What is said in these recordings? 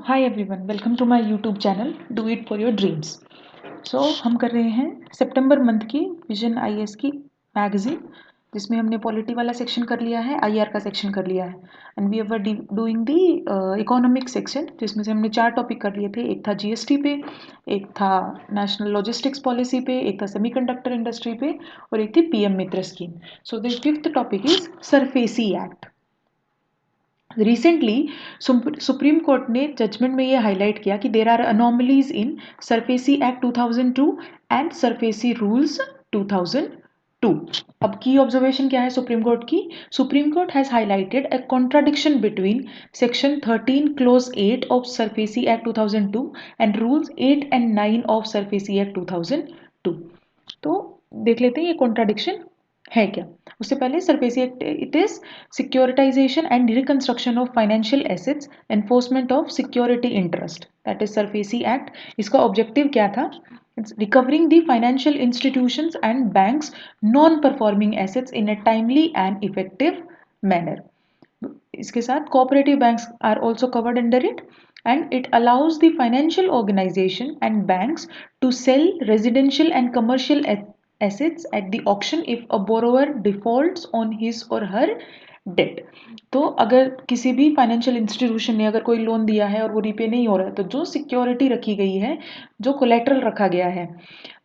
Hi everyone, welcome to my YouTube channel do it for your dreams. हम कर रहे हैं सितंबर मंथ की विजन आईएएस की मैगजीन, जिसमें हमने पॉलिटी वाला सेक्शन कर लिया है, आईआर का सेक्शन कर लिया है, and we were doing the economic section, जिसमें से हमने 4 टॉपिक कर लिए थे। एक था जीएसटी पे, एक था नेशनल लॉजिस्टिक्स पॉलिसी पे, एक था सेमीकंडक्टर इंडस्ट्री पे, और एक थी PM Mitra scheme. So the 5th topic is SARFAESI act. Recently Supreme Court ने जजमेंट में ये हाईलाइट किया कि there are anomalies in SARFAESI act 2002 and SARFAESI rules 2002। अब की ऑब्जर्वेशन क्या है सुप्रीम कोर्ट की? Supreme Court has highlighted a contradiction between section 13 clause 8 of SARFAESI act 2002 and rules 8 and 9 of SARFAESI act 2002। तो देख लेते हैं ये कॉन्ट्राडिक्शन है क्या। उससे पहले SARFAESI act it is securitisation and reconstruction of financial assets, enforcement of security interest, that is SARFAESI act. इसका ऑब्जेक्टिव क्या था? It's recovering the financial institutions and banks non performing assets in a timely and effective manner. इसके साथ cooperative banks are also covered under it, and it allows the financial organization and banks to sell residential and commercial assets at the auction if a borrower defaults on his or her debt। तो अगर किसी भी financial institution ने अगर कोई loan दिया है और वो रिपे नहीं हो रहा है, तो जो सिक्योरिटी रखी गई है, जो कोलेट्रल रखा गया है,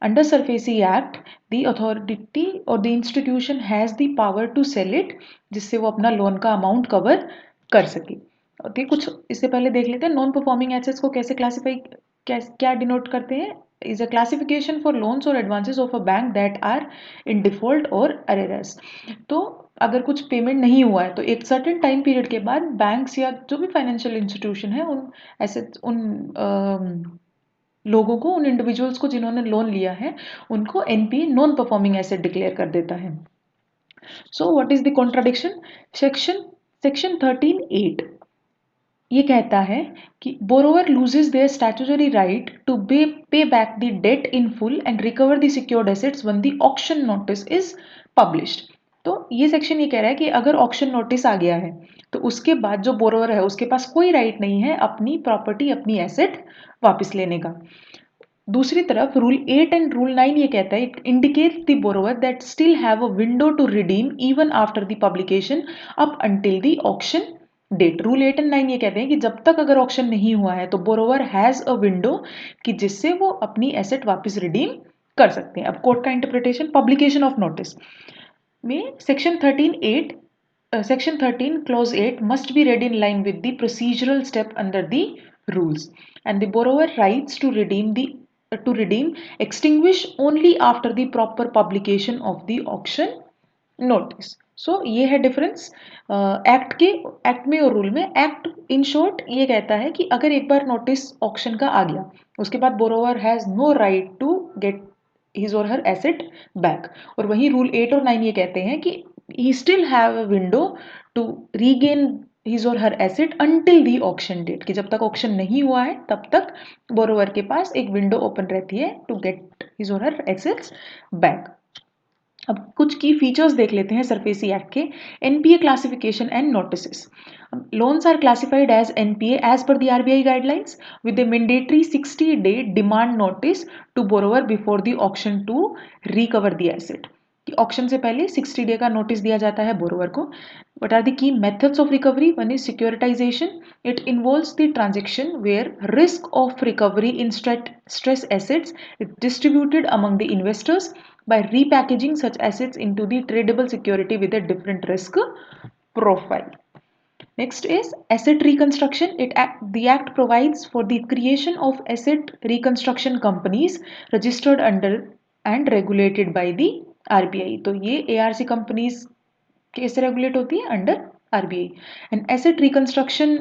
under SARFAESI act the authority और the institution has the power to sell it, जिससे वो अपना लोन का अमाउंट कवर कर सके। ओके, कुछ इससे पहले देख लेते हैं नॉन परफॉर्मिंग एसेट्स को कैसे क्लासीफाई, क्या डिनोट करते हैं। Is a classification for loans और advances of a bank that are in default और अरेरस। तो अगर कुछ पेमेंट नहीं हुआ है तो एक सर्टेन टाइम पीरियड के बाद बैंक्स या जो भी फाइनेंशियल इंस्टीट्यूशन है उन एसेट्स, उन लोगों को, उन इंडिविजुअल्स को जिन्होंने लोन लिया है, उनको NPA non performing asset declare कर देता है। So what is the contradiction? Section 13(8) ये कहता है कि borrower loses their statutory right to pay back the debt in full and recover the secured assets when the auction notice is published. तो ये section ये कह रहा है कि अगर ऑक्शन नोटिस आ गया है तो उसके बाद जो बोरोवर है उसके पास कोई राइट नहीं है अपनी प्रॉपर्टी, अपनी एसेट वापस लेने का। दूसरी तरफ रूल 8 एंड रूल 9 ये कहता है, it indicates the borrower that still have a window to redeem even after the publication up until the auction date. Rule 8 and 9 ये कहते हैं कि जब तक अगर ऑक्शन नहीं हुआ है तो बोरोवर हैज अ विंडो कि जिससे वो अपनी एसेट वापस रिडीम कर सकते हैं। अब कोर्ट का इंटरप्रिटेशन पब्लिकेशन ऑफ नोटिस में section 13 clause 8 must be read in line with the procedural step under the rules, and the borrower rights to redeem extinguish only after the proper publication of the auction notice। सो ये है difference act में और rule में। Act in short ये कहता है कि अगर एक बार नोटिस ऑक्शन का आ गया उसके बाद borrower has no right to get his और हर एसेट बैक, और वहीं रूल 8 और 9 ये कहते हैं कि he still have a window to regain his or her asset until the auction date, कि जब तक ऑक्शन नहीं हुआ है तब तक बोरोवर के पास एक विंडो ओपन रहती है टू गेट हिज और हर एसेट्स बैक। अब कुछ की फीचर्स देख लेते हैं सरफेसी एक्ट के। NPA classification and notices. Loans are classified as NPA as per the RBI guidelines with a mandatory 60-day demand notice to borrower before the auction to recover the asset. Auction से पहले 60 day का notice दिया जाता है borrower को। What are the key methods of recovery? One is securitization. It involves the transaction where risk of recovery in stress assets is distributed among the investors by repackaging such assets into the tradable security with a different risk profile. Next is asset reconstruction. The act provides for the creation of asset reconstruction companies registered under and regulated by the RBI. तो ये ARC companies कैसे regulate होती है? Under RBI. And asset reconstruction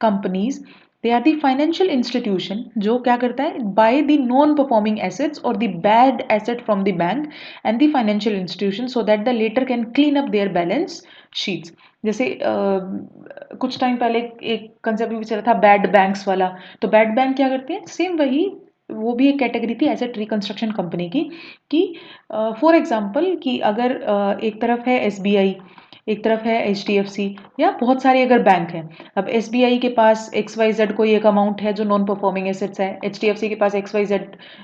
companies, they are the financial institution जो क्या करता है, buy the non performing assets और the bad asset from the bank and the financial institution so that the latter can clean up their balance sheets. जैसे कुछ time पहले एक concept भी चला था बैड बैंक्स वाला, तो बैड बैंक क्या करते हैं, सेम वही, वो भी एक कैटेगरी थी एसेट रिकंस्ट्रक्शन कंपनी की। कि फॉर एग्जांपल कि अगर एक तरफ है एसबीआई, एक तरफ है HDFC या बहुत सारे अगर बैंक हैं। अब SBI के पास XYZ कोई एक अमाउंट है जो नॉन परफॉर्मिंग एसेट्स है, HDFC के पास XYZ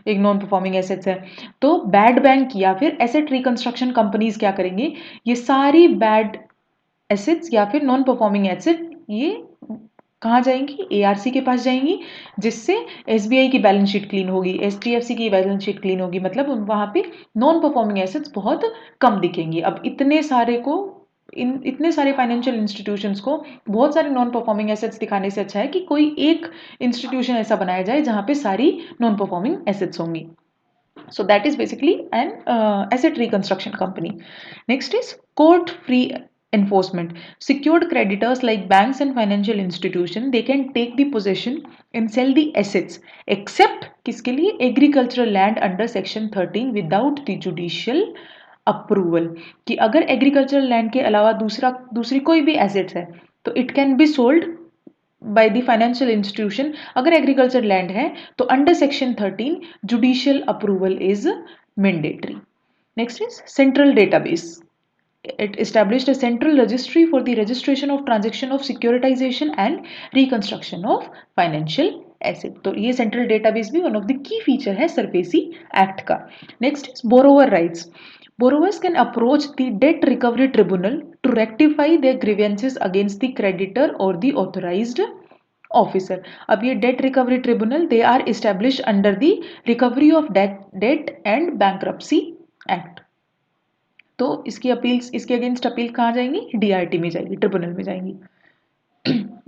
एक नॉन परफॉर्मिंग एसेट्स है। तो बैड बैंक या फिर एसेट रिकंस्ट्रक्शन कंपनीज क्या करेंगे, ये सारी बैड एसेट्स या फिर नॉन परफॉर्मिंग एसेट ये कहाँ जाएंगी, ARC के पास जाएंगी, जिससे SBI की बैलेंस शीट क्लीन होगी, HDFC की बैलेंस शीट क्लीन होगी, मतलब वहाँ पे नॉन परफॉर्मिंग एसेट्स बहुत कम दिखेंगी। अब इतने सारे फाइनेंशियल इंस्टीट्यूशंस को बहुत सारे नॉन परफॉर्मिंग एसेट्स दिखाने से अच्छा है कि कोई एक इंस्टीट्यूशन ऐसा बनाया जाए जहाँ पे सारी नॉन परफॉर्मिंग एसेट्स होंगी। So that is basically an asset reconstruction company. Next is court free enforcement. Secured creditors like banks and financial institutions, they can take the possession and sell the assets except किसके लिए, agricultural land under section 13 without the judicial approval. कि अगर agricultural land के अलावा दूसरी कोई भी assets है तो it can be sold by the financial institution. अगर agriculture land है तो under section 13 judicial approval is mandatory. Next is central database. It established a central registry for the registration of transaction of securitization and reconstruction of financial asset. तो ये central database भी one of the key feature है SARFAESI Act का. Next is borrower rights. Borrowers can approach the debt recovery tribunal to rectify their grievances against the creditor or the authorized officer. अब ये debt recovery tribunal they are established under the recovery of debt and bankruptcy act. तो इसके against appeal कहाँ जाएंगी, DRT में जाएगी, tribunal में जाएंगी.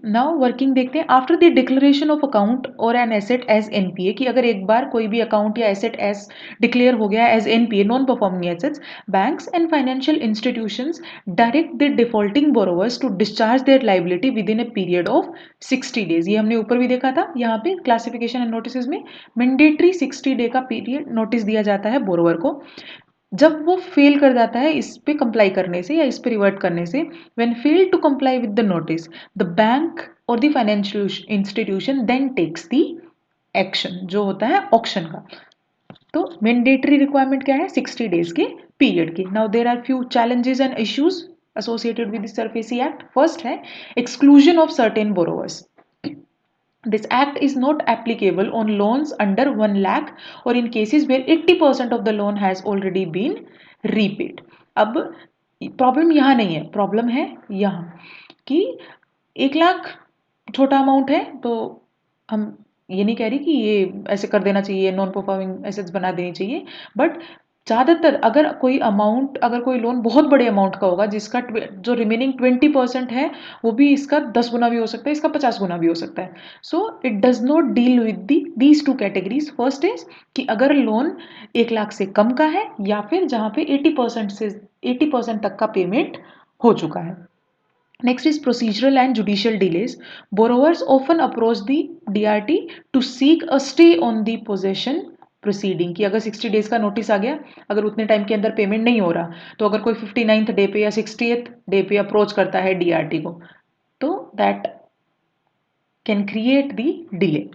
नाउ वर्किंग देखते हैं. After the declaration of account और एन एसेट एज NPA, कि अगर एक बार कोई भी अकाउंट या एसेट एज डिक्लेयर हो गया as NPA, non performing assets, banks and financial institutions direct the defaulting borrowers to discharge their liability within a period of 60 days. ये हमने ऊपर भी देखा था, यहाँ पे क्लासिफिकेशन एंड नोटिस में मैंडेटरी 60 डे का पीरियड नोटिस दिया जाता है बोरोवर को. जब वो फेल कर जाता है इस पे कंप्लाई करने से या इस पे रिवर्ट करने से, when fail to comply with the notice, the bank और the financial institution then takes the action, जो होता है ऑक्शन का. तो मैंडेटरी रिक्वायरमेंट क्या है, 60 डेज के पीरियड की. Now there are few challenges and issues associated with the SARFAESI Act. First है exclusion of certain borrowers. This act is not applicable on loans under 1 lakh or in cases where 80% of the loan has already been repaid. अब problem यहाँ नहीं है, problem है यहाँ कि 1 लाख छोटा amount है, तो हम ये नहीं कह रही कि ये ऐसे कर देना चाहिए, नॉन परफॉर्मिंग एसेट्स बना देनी चाहिए, बट ज़्यादातर अगर कोई लोन बहुत बड़े अमाउंट का होगा जिसका जो रिमेनिंग 20% है वो भी इसका 10 गुना भी हो सकता है, इसका 50 गुना भी हो सकता है. So it does not deal with these two categories. First is कि अगर लोन 1 लाख से कम का है या फिर जहाँ पे 80% तक का पेमेंट हो चुका है. Next is procedural and judicial delays. Borrowers often approach the DRT to seek a stay on the possession proceeding. कि अगर 60 डेज का नोटिस आ गया, अगर उतने टाइम के अंदर पेमेंट नहीं हो रहा, तो अगर कोई 59th डे पे या 60th डे पे अप्रोच करता है DRT को, तो that can create the delay.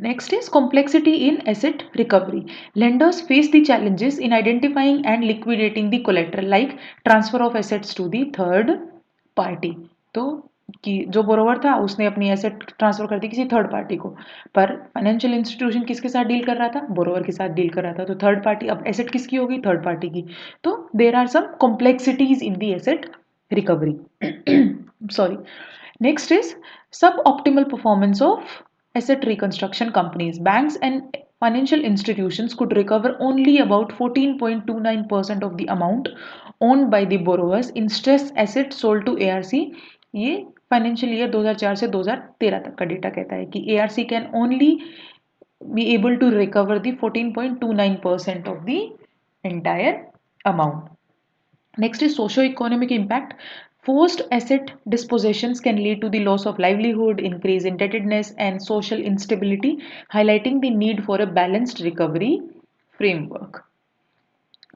Next is complexity in asset recovery. Lenders face the challenges in identifying and liquidating the collateral, like transfer of assets to the third party. तो कि जो borrower था उसने अपनी asset transfer कर दी किसी third party को, पर फाइनेंशियल इंस्टीट्यूशन किसके साथ डील कर रहा था, बोरोवर के साथ डील कर रहा था, तो थर्ड पार्टी, अब एसेट किसकी होगी, थर्ड पार्टी की. तो there are some complexities in the asset recovery. Sorry. Next is suboptimal performance of asset reconstruction companies. Banks and financial institutions could recover only about 14.29% of the amount owned by the borrowers in stress assets sold to ARC. ये financial year 2004 से 2013 तक का data कहता है कि ARC can only be able to recover the 14.29% of the entire amount. Next is socio-economic impact. Forced asset dispossessions can lead to the loss of livelihood, increased indebtedness, and social instability, highlighting the need for a balanced recovery framework.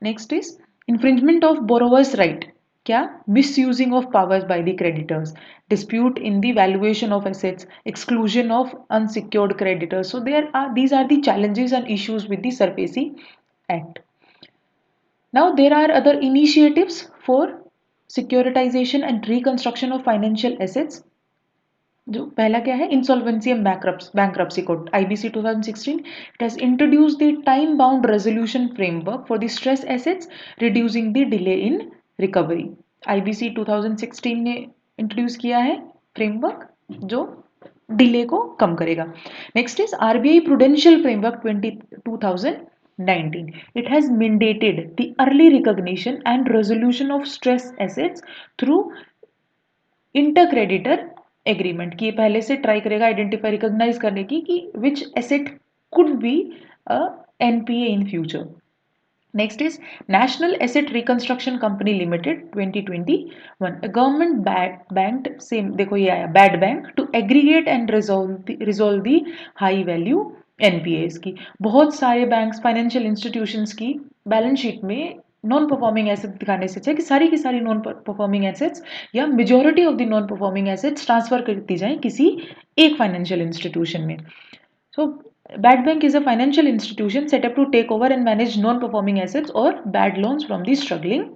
Next is infringement of borrower's right. क्या? Misusing of powers by the creditors, dispute in the valuation of assets, exclusion of unsecured creditors. So these are the challenges and issues with the SARFAESI Act. Now there are other initiatives for securitisation and reconstruction of financial assets, जो पहला क्या है, insolvency and bankruptcy code IBC 2016. It has introduce the time bound resolution framework for the stress assets, reducing the delay in recovery. IBC 2016 ने introduce किया है framework जो delay को कम करेगा. Next is RBI prudential framework 2019. It has mandated the early recognition and resolution of stress assets through intercreditor agreement. कि ये पहले से ट्राई करेगा आइडेंटिफाई रिकॉग्नाइज करने की कि which asset could be NPA in future. Next is National Asset Reconstruction Company Limited 2021. A government banked, same देखो ये आया, bad bank to aggregate and resolve the high value NPAs की. बहुत सारे बैंक्स, फाइनेंशियल इंस्टीट्यूशंस की balance sheet में non performing asset दिखाने से अच्छा कि सारी नॉन परफॉर्मिंग एसेट्स या majority of the non performing assets transfer कर दी जाए किसी एक फाइनेंशियल इंस्टीट्यूशन में. So bad bank is a financial institution set up to take over and manage non-performing assets or bad loans from the struggling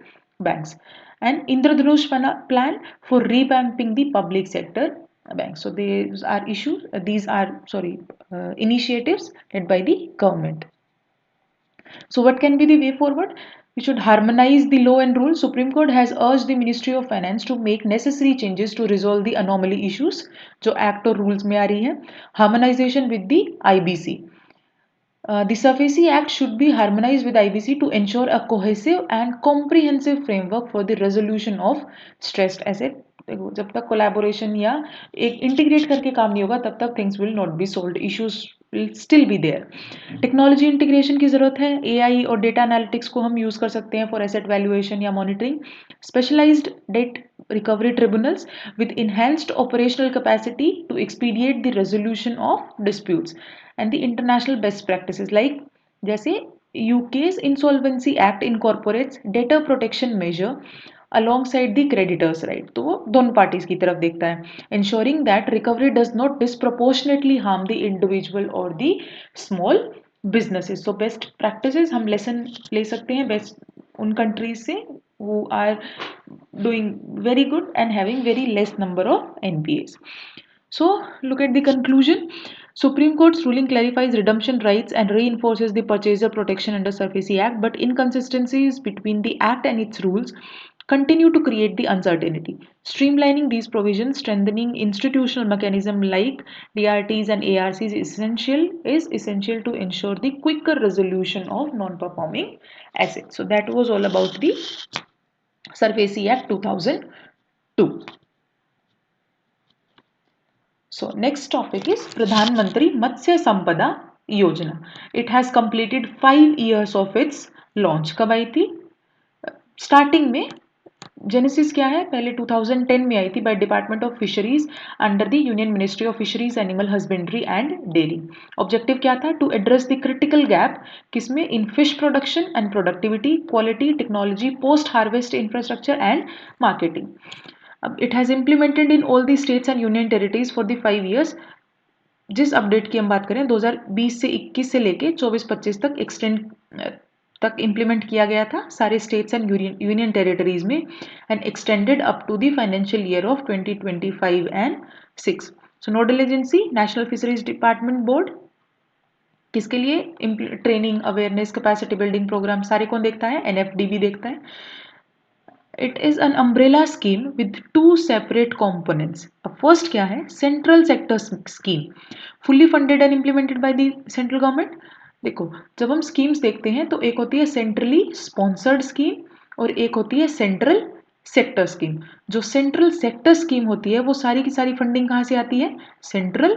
banks. And Indradhanush plan for revamping the public sector banks. So these are issues. These are initiatives led by the government. So what can be the way forward? We should harmonize the law and rules. Supreme Court has urged the Ministry of Finance to make necessary changes to resolve the anomaly issues जो act और rules में आ रही है. Harmonization with the IBC. The SAFESI Act should be harmonized with IBC to ensure a cohesive and comprehensive framework for the resolution of stressed asset. देखो जब तक collaboration या एक इंटीग्रेट करके काम नहीं होगा तब तक things will not be solved, issues will still be there. Technology integration की जरूरत है. AI और डेटा एनालिटिक्स को हम यूज कर सकते हैं फॉर एसेट वैल्यूएशन या monitoring. Specialised debt recovery tribunals with enhanced operational capacity to expedite the resolution of disputes, and the international best practices like जैसे UK's Insolvency Act incorporates data protection measure alongside the creditors right. तो वो दोनों parties की तरफ देखता है. Ensuring that recovery does not disproportionately harm the individual or the small businesses. So best practices हम lesson ले सकते हैं best उन countries से who are doing very good and having very less number of NPAs. So look at the conclusion. Supreme Court's ruling clarifies redemption rights and reinforces the purchaser protection under SAFESI Act, but inconsistencies between the Act and its rules continue to create the uncertainty. Streamlining these provisions, strengthening institutional mechanism like DRTs and ARCs is essential to ensure the quicker resolution of non-performing assets. So that was all about the SAFESI Act 2002. So next topic is Pradhan Mantri Matsya Sampada Yojana. It has completed 5 years of its launch. कब आई थी? Starting में genesis क्या है, पहले 2010 में आई थी by department of fisheries under the union ministry of fisheries, animal husbandry and dairy. Objective क्या था? To address the critical gap किसमें? In fish production and productivity, quality, technology, post harvest infrastructure and marketing. अब it has implemented in all the states and union territories for the 5 years. जिस update की हम बात करें 2020 से 21 से लेके 24-25 तक एक्सटेंड तक इम्प्लीमेंट किया गया था सारे स्टेट्स एंड यूनियन टेरिटरीज में, and extended up to the financial year of 2025 and 6. So nodal agency national fisheries department board. किसके लिए? Training, awareness, capacity building programme सारे कौन देखता है? NFDB देखता है. It is an umbrella scheme with 2 separate components. अब first क्या है? Central sector scheme, fully funded and implemented by the central government. देखो जब हम स्कीम्स देखते हैं तो एक होती है सेंट्रली स्पॉन्सर्ड स्कीम और एक होती है सेंट्रल सेक्टर स्कीम. जो सेंट्रल सेक्टर स्कीम होती है वो सारी की सारी फंडिंग कहाँ से आती है? सेंट्रल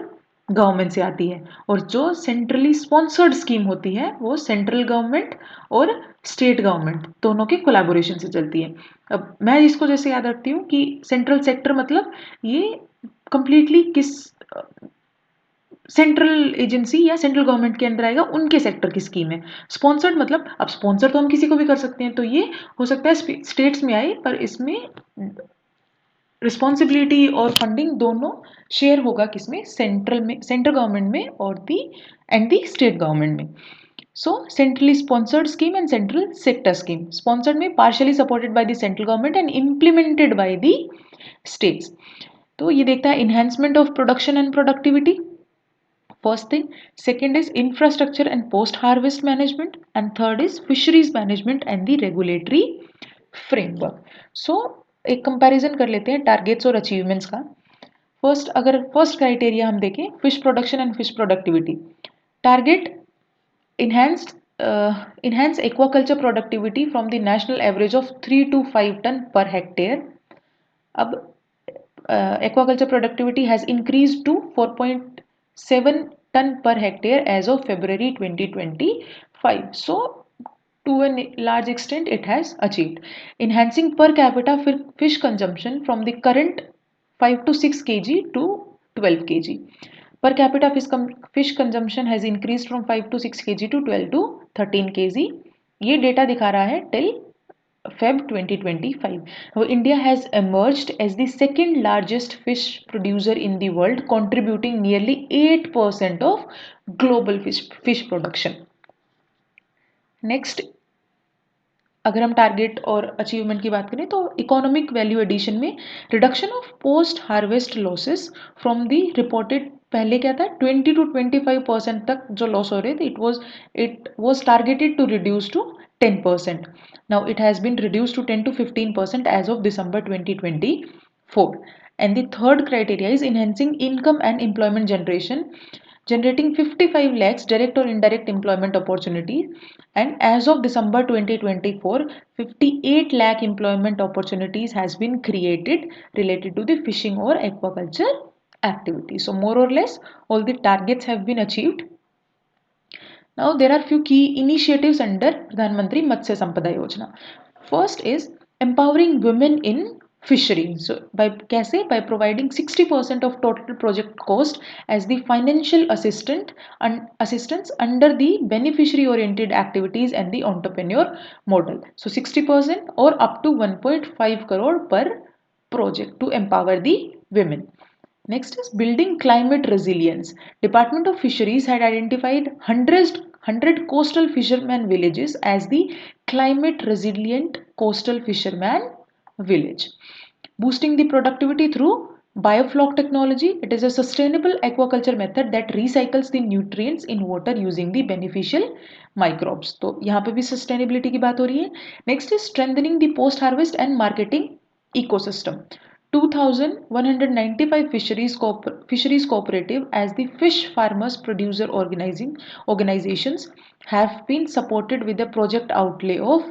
गवर्नमेंट से आती है. और जो सेंट्रली स्पॉन्सर्ड स्कीम होती है वो सेंट्रल गवर्नमेंट और स्टेट गवर्नमेंट दोनों के कोलैबोरेशन से चलती है. अब मैं इसको जैसे याद रखती हूँ कि सेंट्रल सेक्टर मतलब ये कंप्लीटली किस सेंट्रल एजेंसी या सेंट्रल गवर्नमेंट के अंदर आएगा, उनके सेक्टर की स्कीम है. स्पॉन्सर्ड मतलब अब स्पॉन्सर तो हम किसी को भी कर सकते हैं, तो ये हो सकता है स्टेट्स में आए पर इसमें रिस्पॉन्सिबिलिटी और फंडिंग दोनों शेयर होगा किसमें? सेंट्रल गवर्नमेंट में और दी स्टेट गवर्नमेंट में. So centrally sponsored scheme and central sector scheme. Sponsored में partially supported by the central government and implemented by the states. तो ये देखता है enhancement of production and productivity. First thing. Second is infrastructure and post harvest management, and third is fisheries management and the regulatory framework. So एक comparison कर लेते हैं targets और achievements का. अगर फर्स्ट क्राइटेरिया हम देखें, fish production and fish productivity. Target enhance aquaculture productivity from the national average of 3 to 5 ton per hectare. अब aquaculture productivity has increased to 4.7 ton per hectare as of February 2025. So to a large extent it has achieved. Enhancing per capita fish consumption from the current 5 to 6 kg to 12 kg. Per capita fish consumption has increased from 5 to 6 kg to 12 to 13 kg. ये data दिखा रहा है till Feb 2025. Now, India has emerged as the second largest fish producer in the world, contributing nearly 8% of global fish production. Next, अगर हम target और achievement की बात करें तो इकोनॉमिक वैल्यू एडिशन में reduction of post harvest losses from the reported, पहले क्या था 20 to 25% तक जो लॉस हो रहे थे, it was targeted to reduce to 10%. Now it has been reduce to 10 to 15% as of December 2024. And the third criteria is enhancing income and employment generation, generating 55 lakhs direct or indirect employment opportunities. And as of December 2024, 58 lakh employment opportunities has been created related to the fishing or aquaculture activity. So more or less all the targets have been achieved. Now there are few key initiatives under Pradhan Mantri Matsya Sampada Yojana. First is empowering women in fishery. So by providing 60% of total project cost as the financial assistance under the beneficiary oriented activities and the entrepreneur model. So 60% or up to 1.5 crore per project to empower the women. Next is building climate resilience. Department of Fisheries had identified 100 coastal fishermen villages as the climate resilient coastal fisherman village. Boosting the productivity through biofloc technology. It is a sustainable aquaculture method that recycles the nutrients in water using the beneficial microbes. तो यहाँ पे भी sustainability की बात हो रही है. Next is strengthening the post harvest and marketing ecosystem. 2,195 fisheries cooperative as the fish farmers producer organizations have been supported with a project outlay of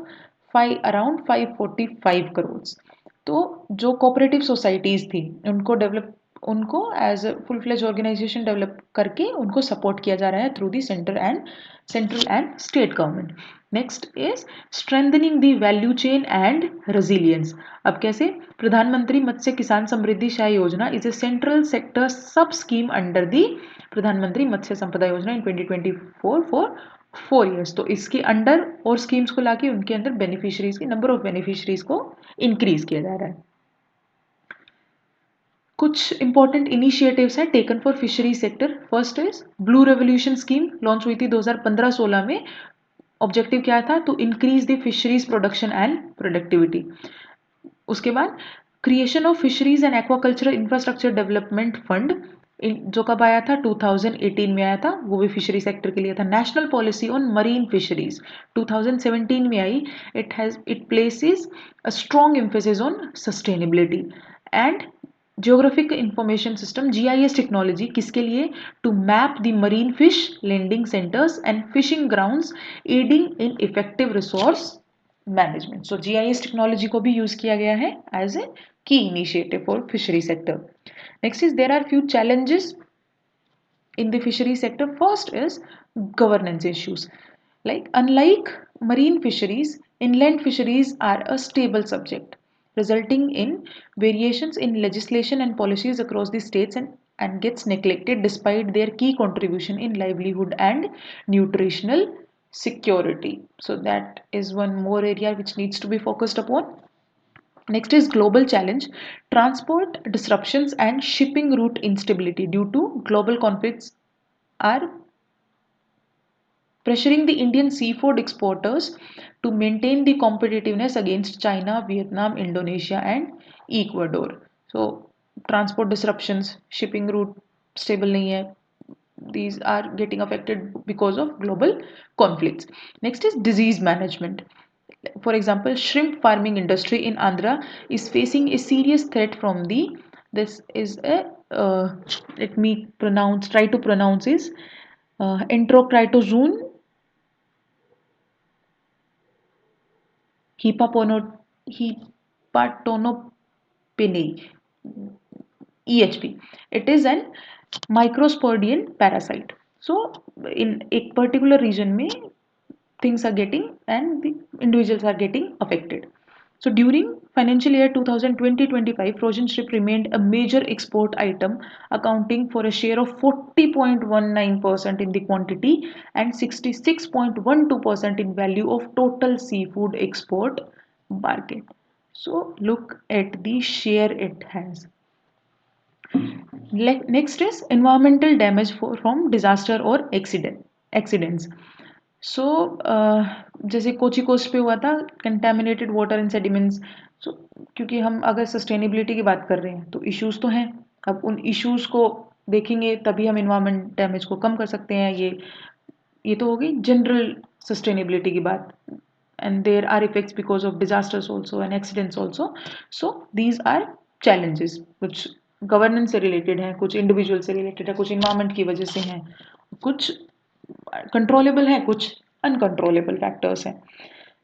around 545 crores. तो जो कोऑपरेटिव सोसाइटीज थी उनको as a full fledge organisation develop करके उनको support किया जा रहा है through the central and state government. Next is strengthening the value chain and resilience. अब कैसे? Pradhan Mantri Matsya Kisan Samridhi Sah Yojana is a central sector sub scheme under the Pradhan Mantri Matsya Sampada योजना इन 2024 फॉर 4 years. तो इसके अंडर और स्कीम्स को लाके उनके अंदर बेनिफिशरीज की नंबर ऑफ बेनिफिशरीज को इंक्रीज किया जा रहा है. कुछ इंपॉर्टेंट इनिशिएटिव्स हैं taken for fishery sector. First is blue revolution scheme launch हुई थी 2015-16 में. ऑब्जेक्टिव क्या था? To increase the fisheries production and productivity. उसके बाद creation of fisheries and aquaculture infrastructure development fund जो कब आया था? 2018 में आया था. वो भी फिशरी सेक्टर के लिए था. National policy on marine fisheries 2017 में आई. It places a strong emphasis on sustainability. And geographic information system GIS technology किसके लिए? To map the marine fish landing centres and fishing grounds aiding in effective resource management. So GIS technology को भी use किया गया है as a key initiative for fishery sector. Next is there are few challenges in the fishery sector. First is governance issues. Like unlike marine fisheries, inland fisheries are a stable subject, resulting in variations in legislation and policies across the states and gets neglected despite their key contribution in livelihood and nutritional security. So that is one more area which needs to be focused upon. Next is global challenge, transport disruptions and shipping route instability due to global conflicts are pressuring the Indian seafood exporters to maintain the competitiveness against China, Vietnam, Indonesia, and Ecuador. So transport disruptions, shipping route stable नहीं है. These are getting affected because of global conflicts. Next is disease management. For example, shrimp farming industry in Andhra is facing a serious threat from the, this is a let me try to pronounce is enterocritozoon hepatonopineae, EHP. It is an microsporidian parasite. So in a particular region में things are getting and the individuals are getting affected. So during financial year 2020-25, frozen shrimp remained a major export item, accounting for a share of 40.19% in the quantity and 66.12% in value of total seafood export market. So look at the share it has. Next is environmental damage from disaster or accidents. सो जैसे Kochi coast पे हुआ था contaminated water and sediments. सो क्योंकि हम अगर sustainability की बात कर रहे हैं तो इश्यूज तो हैं. अब उन इश्यूज को देखेंगे तभी हम इन्वायरमेंट डैमेज को कम कर सकते हैं. ये तो हो गई जनरल सस्टेनेबिलिटी की बात. And there are effects because of disasters also and accidents also. So these are challenges कुछ गवर्नेंस से रिलेटेड हैं, कुछ इंडिविजुअल से रिलेटेड है, कुछ इन्वायरमेंट की वजह से हैं, कुछ कंट्रोलेबल है, कुछ अनकंट्रोलेबल फैक्टर्स हैं.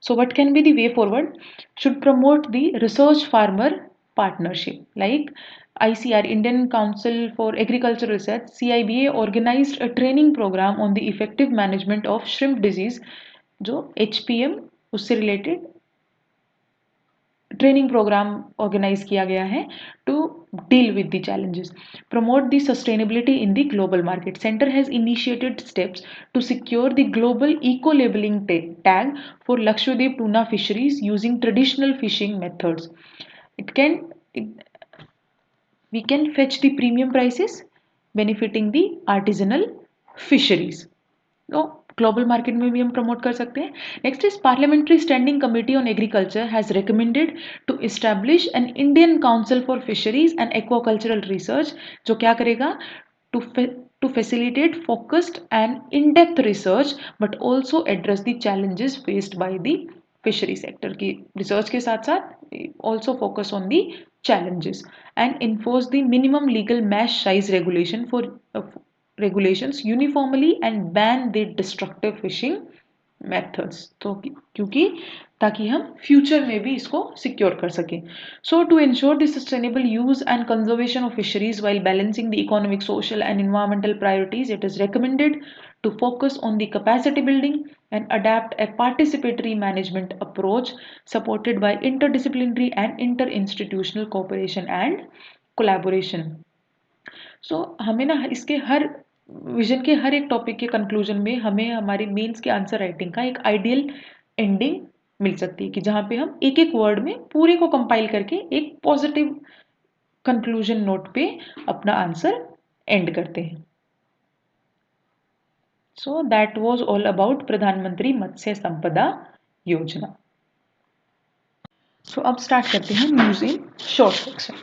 So what can be the way forward? Should promote the research farmer partnership. Like ICR, Indian Council for Agricultural Research, CIBA organized a training program on the effective management of shrimp disease, जो HPM उससे related training programme organise किया गया है to deal with the challenges. Promote the sustainability in the global market. Centre has initiated steps to secure the global eco labelling tag for Lakshadweep tuna fisheries using traditional fishing methods. We can fetch the premium prices benefiting the artisanal fisheries. तो global market में भी हम promote कर सकते हैं. Next is parliamentary standing committee on agriculture has recommended to establish an Indian council for fisheries and aquacultural research, जो क्या करेगा to facilitate focused and in-depth research but also address the challenges faced by the fishery sector. की research के साथ साथ also focus on the challenges and enforce the minimum legal mesh size regulation for regulations uniformly and ban the destructive fishing methods. तो क्योंकि ताकि हम future में भी इसको सिक्योर कर सकें. So to ensure the sustainable use and conservation of fisheries while balancing the economic, social and environmental priorities, it is recommended to focus on the capacity building and adapt a participatory management approach supported by interdisciplinary and inter-institutional cooperation and collaboration. सो हमें ना इसके her vision के हर एक topic के conclusion में हमें हमारी mains के आंसर राइटिंग का एक आइडियल एंडिंग मिल सकती है कि जहाँ पे हम एक एक वर्ड में पूरे को कंपाइल करके एक पॉजिटिव कंक्लूजन नोट पे अपना आंसर एंड करते हैं. So that was all about Pradhan Mantri Matsya Sampada Yojana. So अब स्टार्ट करते हैं news in short section.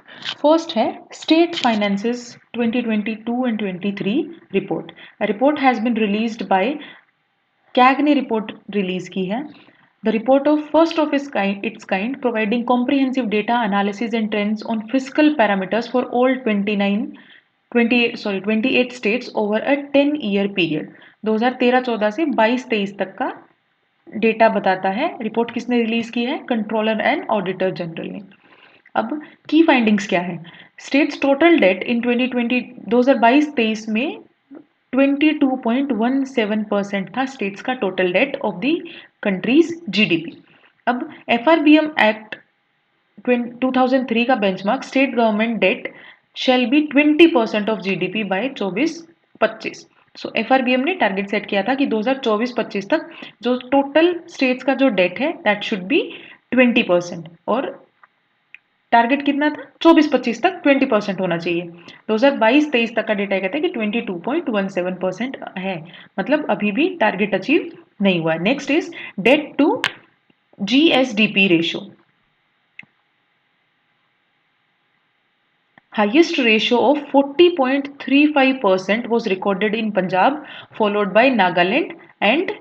First है state finances 2022 and 23 report. Report has been released by CAG ने रिपोर्ट रिलीज की है. The report of first of its kind providing comprehensive data analysis and trends on fiscal parameters for all 28 states over a 10-year period. 2013-14 से 22-23 तक का data बताता है. Report किसने release की है? कंट्रोलर एंड ऑडिटर जनरल ने. अब की फाइंडिंग्स क्या है? स्टेट्स टोटल डेट इन 2022-23 में 22.17% था स्टेट्स का total debt of the countries GDP. अब एफआरबीएम एक्ट 2003 का benchmark state government debt shall be 20% of GDP by 24-25. So FRBM ने टारगेट सेट किया था कि 2024-25 तक जो टोटल स्टेट्स का जो डेट है दैट शुड बी 20%. और टारगेट कितना था 24-25 तक 20% होना चाहिए। 2022-23 तक का डेटा कहता है कि 22.17% है, मतलब अभी भी टारगेट अचीव नहीं हुआ। Next is debt to GSDP ratio. Highest ratio of 40.35% was recorded in Punjab, followed by Nagaland and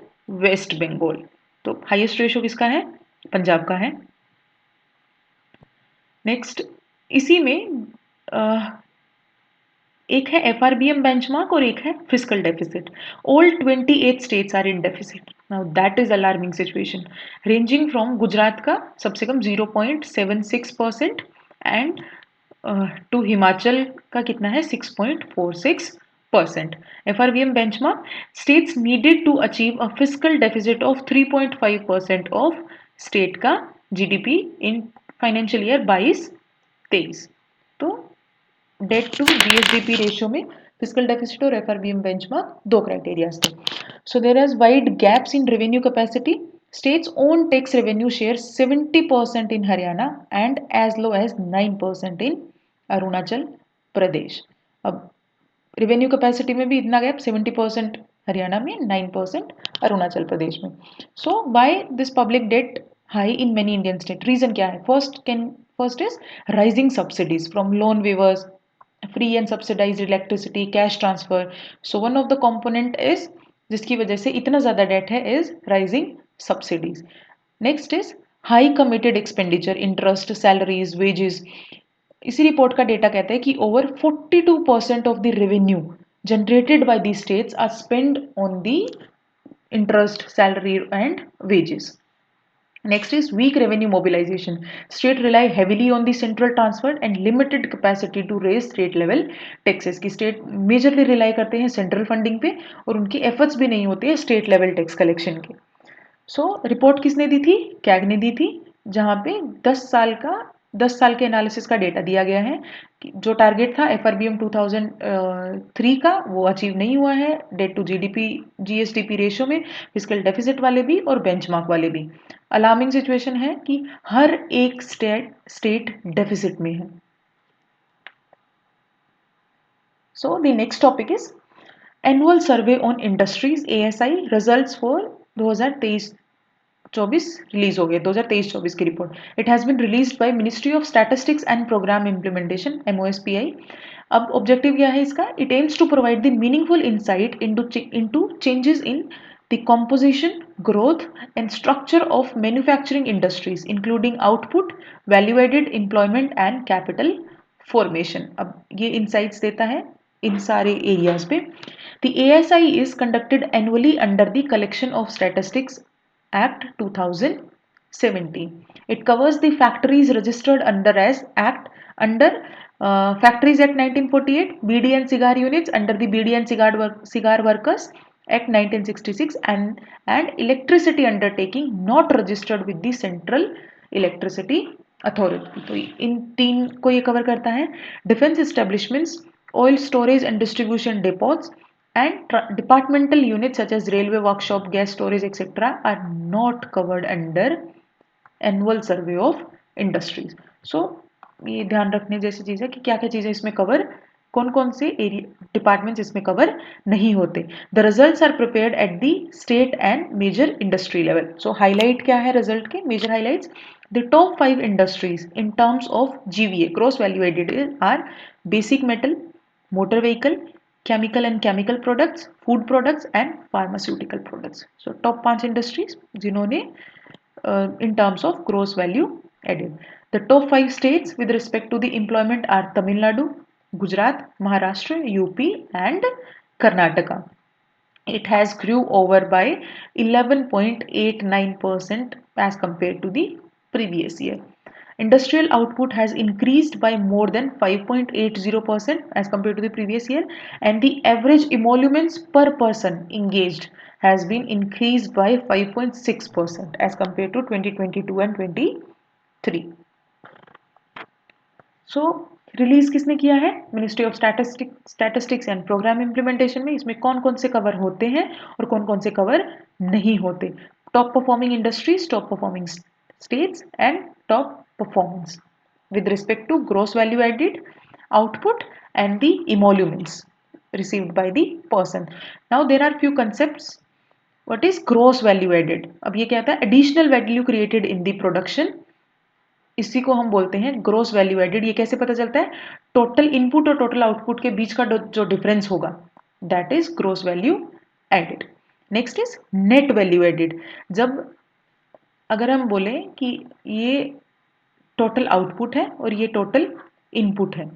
West Bengal. तो हाईएस्ट रेशियो किसका है? पंजाब का है। नेक्स्ट इसी में एक है FRBM बेंचमार्क और एक है fiscal deficit. All 28 states are in deficit. Now that is alarming situation, ranging from Gujarat का सबसे कम 0.76% एंड टू हिमाचल का कितना है 6.46%। FRBM benchmark states needed to achieve a fiscal deficit of 3.5% of state का GDP इन फाइनेंशियल ईयर 22-23। तो debt to GSDP ratio में fiscal deficit और FRBM benchmark दो क्राइटेरियाज थे। So there are wide gaps in revenue capacity. States own tax revenue share 70% in Haryana and as low as 9% in Arunachal Pradesh. अब revenue capacity में भी इतना gap 70% Haryana में 9% अरुणाचल प्रदेश में। So why this public debt high in many Indian state? Reason क्या है? First is rising subsidies from loan waivers, free and subsidised electricity, cash transfer. So one of the component is जिसकी वजह से इतना ज्यादा debt है is rising subsidies. Next is high committed expenditure, interest, salaries, wages. इसी report का data कहता है कि over 42% of the revenue generated by the states are spend on the interest, salary and wages. Next is weak revenue mobilization. State rely heavily on the central transfer and limited capacity to raise state level taxes. की state majorly rely करते हैं central funding पे और उनकी efforts भी नहीं होते हैं state level tax collection के। सो रिपोर्ट किसने दी थी? कैग ने दी थी, जहां पे 10 साल के एनालिसिस का डेटा दिया गया है कि जो टारगेट था FRBM 2003 का वो अचीव नहीं हुआ है, डेट टू GSDP रेशियो में, फिस्कल डेफिसिट वाले भी और बेंचमार्क वाले भी। अलार्मिंग सिचुएशन है कि हर एक स्टेट डेफिसिट में है। So the next topic is annual survey on industries ASI results for 2023-24 release हो गए, 2023-24 की report. It has been released by ministry of statistics and programme implementation MOSPI। अब ऑब्जेक्टिव क्या है इसका? It aims to provide the meaningful insight into changes in the composition, growth and structure of manufacturing industries including output, value added, employment and capital formation। अब ये insights देता है इन सारे areas पे। The ASI is conducted annually under the Collection of Statistics Act 2017. It covers the factories registered under as Act under Factories Act 1948, BD and cigar units under the BD and cigar workers Act 1966 and electricity undertaking not registered with the Central Electricity Authority। तो इन तीन को ये cover करता है। Defence establishments, oil storage and distribution depots and departmental units such as railway workshop, gas storage etc. are not covered under annual survey of industries। So ये ध्यान रखने जैसी चीज है कि क्या क्या चीजें इसमें कवर, कौन कौन से एरिया डिपार्टमेंट्स इसमें कवर नहीं होते। The results are prepared at the state and major industry level. So highlight क्या है रिजल्ट के? Major highlights, the top 5 industries in terms of GVA gross value added are basic metal, motor vehicle, chemical and chemical products, food products and pharmaceutical products। So top 5 industries जिन्होंने in terms of gross value added। The top 5 states with respect to the employment are Tamil Nadu, Gujarat, Maharashtra, UP and Karnataka। It has grew over by 11.89% as compared to the previous year। Industrial output has increased by more than 5.80% as compared to the previous year and the average emoluments per person engaged has been increased by 5.6% as compared to 2022 and 23। So release किसने किया है? Ministry of statistics and programme implementation में। इसमें कौन कौन से cover होते हैं और कौन कौन से कवर नहीं होते? Top performing industries, top performing states and top performance. with respect to gross value added, output, and the emoluments received by the person. Now there are few concepts. What is gross value added? अब ये क्या होता है? Additional value created in the production. इसी को हम बोलते हैं ग्रोस वैल्यू एडेड. ये कैसे पता चलता है? टोटल इनपुट और टोटल आउटपुट के बीच का जो डिफरेंस होगा, that is gross value added. Next is net value added. जब अगर हम बोले कि ये टोटल आउटपुट है और ये टोटल इनपुट है,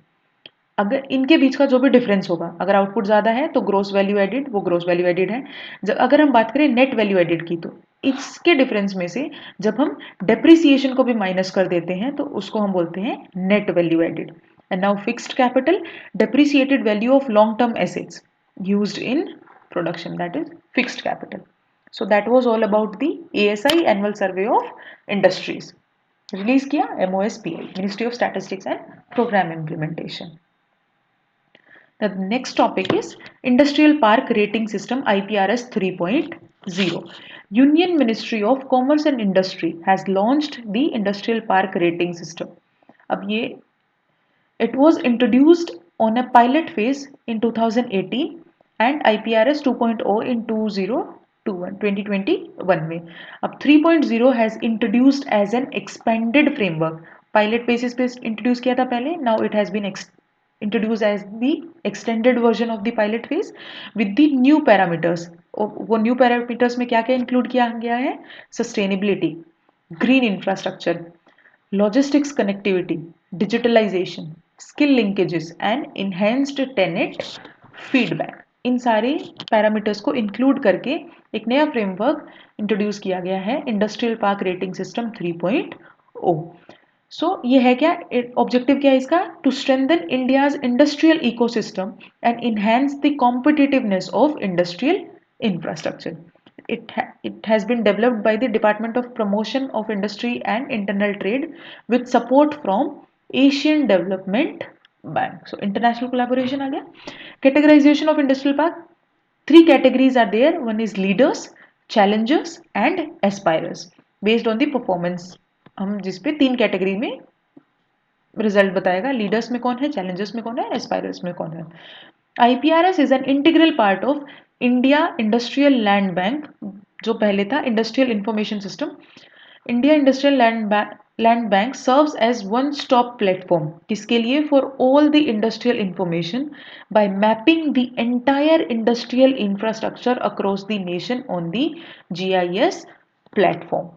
अगर इनके बीच का जो भी डिफरेंस होगा, अगर आउटपुट ज़्यादा है तो ग्रोस वैल्यू एडेड, वो ग्रोस वैल्यू एडेड है. जब अगर हम बात करें नेट वैल्यू एडेड की, तो इसके डिफरेंस में से जब हम डेप्रिसिएशन को भी माइनस कर देते हैं तो उसको हम बोलते हैं net value added. And now fixed capital, depreciated value of long term assets used in production, that is fixed capital. So that was all about the ASI Annual Survey of Industries. Release किया MOSPI, Ministry of Statistics and Program Implementation. The next topic is Industrial Park Rating System IPRS 3.0. Union Ministry of Commerce and Industry has launched the Industrial Park Rating System. अब ये it was introduced on a pilot phase in 2018 and IPRS 2.0 in 2021 में. अब 3.0 has introduced as an expanded framework. Pilot basis पे introduce किया था पहले. Now it has been introduced as the extended version of the pilot phase with the new parameters. वो new parameters में क्या क्या include किया गया है? Sustainability, green infrastructure, logistics connectivity, digitalization, skill linkages and enhanced tenant feedback. इन सारे parameters को include करके एक नया फ्रेमवर्क इंट्रोड्यूस किया गया है, industrial park rating system 3.0. So ये है क्या, ऑब्जेक्टिव क्या है इसका? To strengthen India's industrial ecosystem and enhance the competitiveness of industrial infrastructure. It has been developed by the Department of Promotion of Industry and Internal Trade with support from Asian Development Bank. So international collaboration आ गया. Categorization of industrial park. 3 categories are there. One is leaders, challengers and aspirers based on the performance. हम जिस पे 3 category में result बताएगा. Leaders में कौन है, Challengers में कौन है, एस्पायरर्स में कौन है. IPRS is an integral part of India Industrial Land Bank, जो पहले था industrial information system. India industrial land bank serves as one stop platform. किसके लिए? For all the industrial information by mapping the entire industrial infrastructure across the nation on the GIS platform.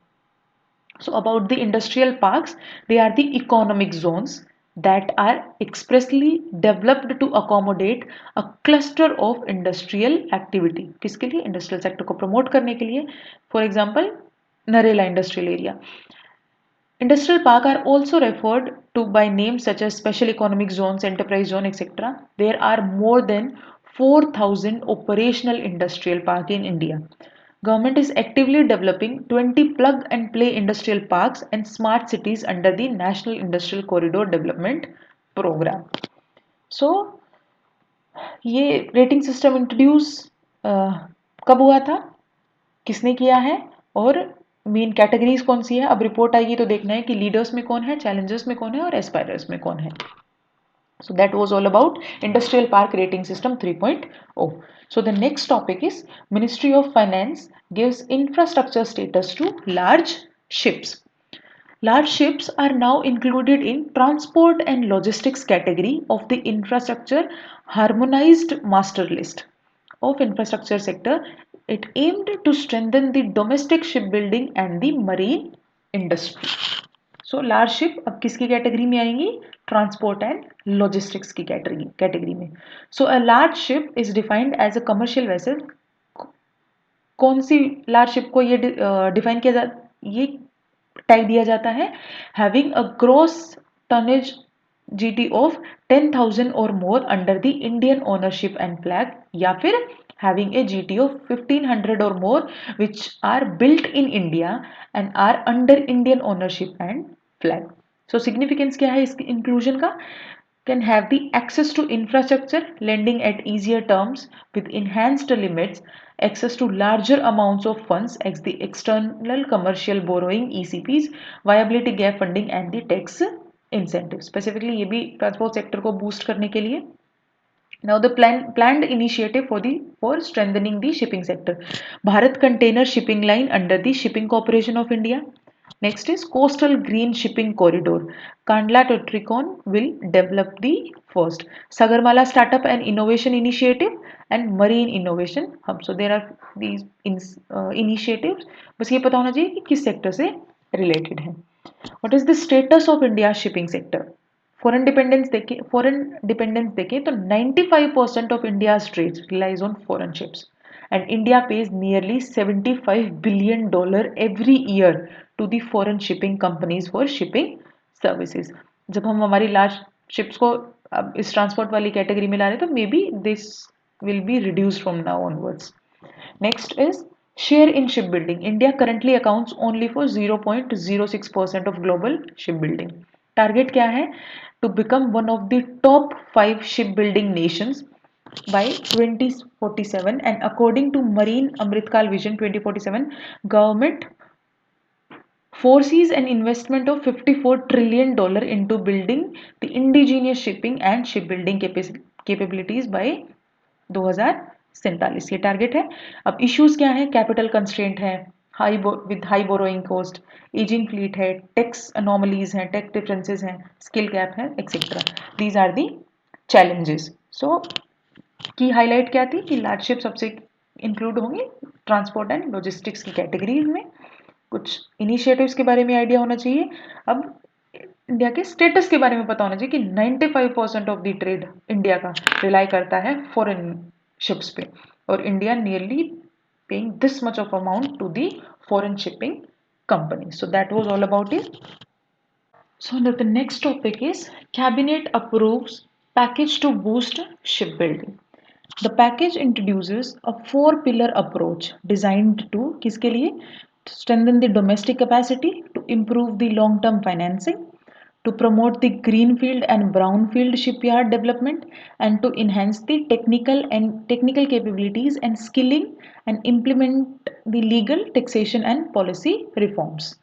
So about the industrial parks, they are the economic zones that are expressly developed to accommodate a cluster of industrial activity. किसके लिए? Industrial sector को promote करने के लिए. For example Narela industrial area. Industrial park are also referred to by names such as special economic zones, enterprise zone, etc. There are more than 4,000 operational industrial park in India. Government is actively developing 20 plug and play industrial parks and smart cities under the National Industrial Corridor Development Program. So ये rating system introduce कब हुआ था, किसने किया है और main categories कौन सी है? अब रिपोर्ट आएगी तो देखना है कि लीडर्स में कौन है, चैलेंजर्स में कौन है और एस्पायरर्स में कौन है. So that was all about Industrial Park Rating System 3.0. So the next topic is Ministry of Finance gives infrastructure status to large ships. Large ships are now included in transport and logistics category of the infrastructure harmonized master list of infrastructure sector. It aimed to strengthen the domestic shipbuilding and the marine industry. So large ship अब किसकी category में आएंगी? Transport and logistics की category में. So a large ship is defined as a commercial vessel. कौन सी large ship को ये डिफाइन किया ये टैग दिया जाता है? Having a gross tonnage GT of 10,000 और more under the Indian ownership and flag, या फिर having a GT of 1,500 or more which are built in India and are under Indian ownership and flag. So significance क्या है इसकी inclusion का? Can have the access to infrastructure, lending at easier terms with enhanced limits, access to larger amounts of funds as the external commercial borrowing ECPs, viability gap funding and the tax incentive, specifically ये भी transport sector को boost करने के लिए. Now the planned initiative for strengthening the shipping sector. Bharat Container Shipping Line under the Shipping Corporation of India. Next is Coastal Green Shipping Corridor. Kandla to Tricon will develop the first. Sagarmala Startup and Innovation Initiative and Marine Innovation Hub. So there are these initiatives. बस ये पता होना चाहिए कि किस sector से related है. What is the status of India's shipping sector? Foreign dependence देखें तो 95% of India's trade relies on foreign ships and India pays nearly $75 billion every year to the foreign shipping companies for shipping services. जब हम हमारी large ships को अब इस transport वाली category में ला रहे हैं तो may be this will be reduce from now onwards. Next is share in shipbuilding. India currently accounts only for 0.06% of global shipbuilding. Target क्या है? To become one of the top 5 shipbuilding nations by 2047, and according to Marine Amritkal Vision 2047, government foresees an investment of $54 trillion into building the indigenous shipping and shipbuilding capabilities by 2047. ये target है. अब issues क्या है? Capital constraint है, high borrowing cost, ageing fleet है, tax anomalies हैं, tax differences हैं, skill gap है, etcetera. These are the challenges. So key highlight क्या थी कि लार्ज शिप सबसे इंक्लूड होंगे ट्रांसपोर्ट एंड लॉजिस्टिक्स की कैटेगरीज में. कुछ इनिशिएटिव्स के बारे में आइडिया होना चाहिए. अब इंडिया के स्टेटस के बारे में पता होना चाहिए कि 95% ऑफ द ट्रेड इंडिया का रिलाई करता है फॉरेन शिप्स पे और India nearly paying this much of amount to the foreign shipping company. So that was all about it. So the next topic is Cabinet approves package to boost shipbuilding. The package introduces a four-pillar approach designed to किसके लिए? To strengthen the domestic capacity, to improve the long-term financing, to promote the greenfield and brownfield shipyard development, and to enhance the technical capabilities and skilling, and implement the legal, taxation and policy reforms.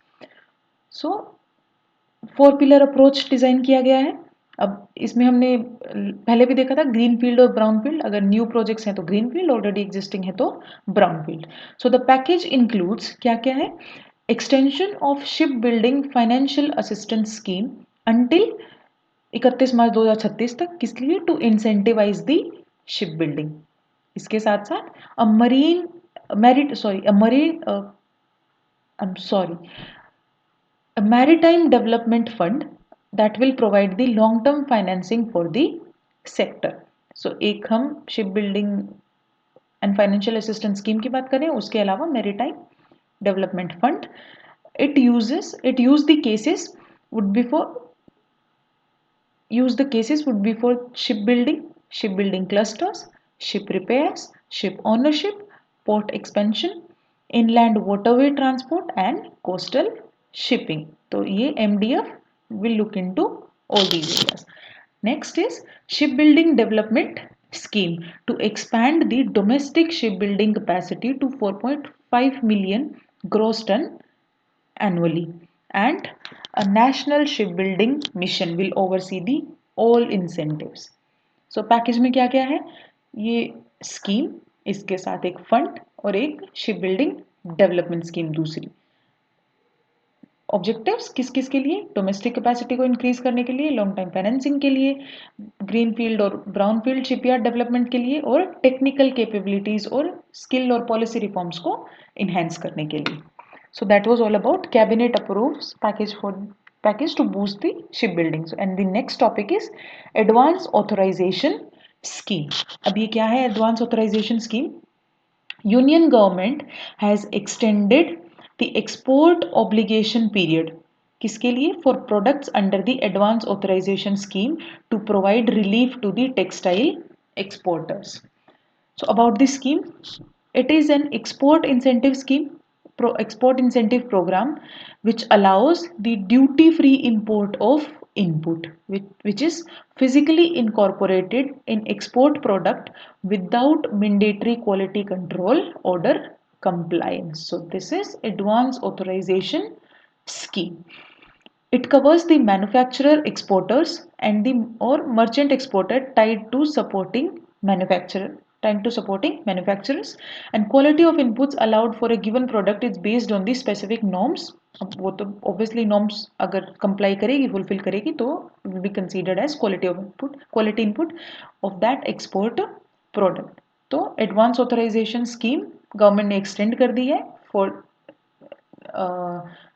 So 4 pillar approach design किया गया है. अब इसमें हमने पहले भी देखा था ग्रीन फील्ड और ब्राउन फील्ड. अगर न्यू प्रोजेक्ट्स हैं तो ग्रीन फील्ड, ऑलरेडी एग्जिस्टिंग है तो brown field. So the package includes क्या क्या है? Extension of ship building financial assistance scheme until 31 March 2036 तक. किस लिए? To incentivise the ship building. इसके साथ साथ a marine merit sorry a marine I am sorry a maritime development fund that will provide the long term financing for the sector. So एक हम shipbuilding and financial assistance scheme की बात करें, उसके अलावा maritime development fund. Use the cases would be for shipbuilding clusters, ship repairs, ship ownership, port expansion, inland waterway transport and coastal shipping. तो ये MDF will look into all these areas. Next is shipbuilding development scheme to expand the domestic shipbuilding capacity to 4.5 million gross ton annually, and a national shipbuilding mission will oversee the all incentives. So package में क्या क्या है? ये scheme, इसके साथ एक fund और एक शिपबिल्डिंग डेवलपमेंट स्कीम दूसरी. ऑब्जेक्टिव्स किस किस के लिए? डोमेस्टिक कैपेसिटी को इंक्रीज करने के लिए, लॉन्ग टाइम फाइनेंसिंग के लिए, ग्रीन फील्ड और ब्राउन फील्ड शिपयार्ड डेवलपमेंट के लिए, और टेक्निकल कैपेबिलिटीज और स्किल और पॉलिसी रिफॉर्म्स को इन्हेंस करने के लिए. So that was all about cabinet approves package to boost the shipbuilding. So, and the next topic is advance authorization scheme. अब ये क्या है advance authorization scheme? Union government has extended the export obligation period. किसके लिए? For products under the advance authorization scheme to provide relief to the textile exporters. So about this scheme, it is an export incentive scheme, export incentive program which allows the duty free import of input which is physically incorporated in export product without mandatory quality control order compliance. So this is advance authorization scheme. It covers the manufacturer exporters and the or merchant exporter tied to supporting manufacturers, and quality of inputs allowed for a given product is based on the specific norms. अब वो तो obviously norms अगर comply करेगी fulfill करेगी तो will be considered as quality input of that export product. तो advance authorization scheme government ने extend कर दी है for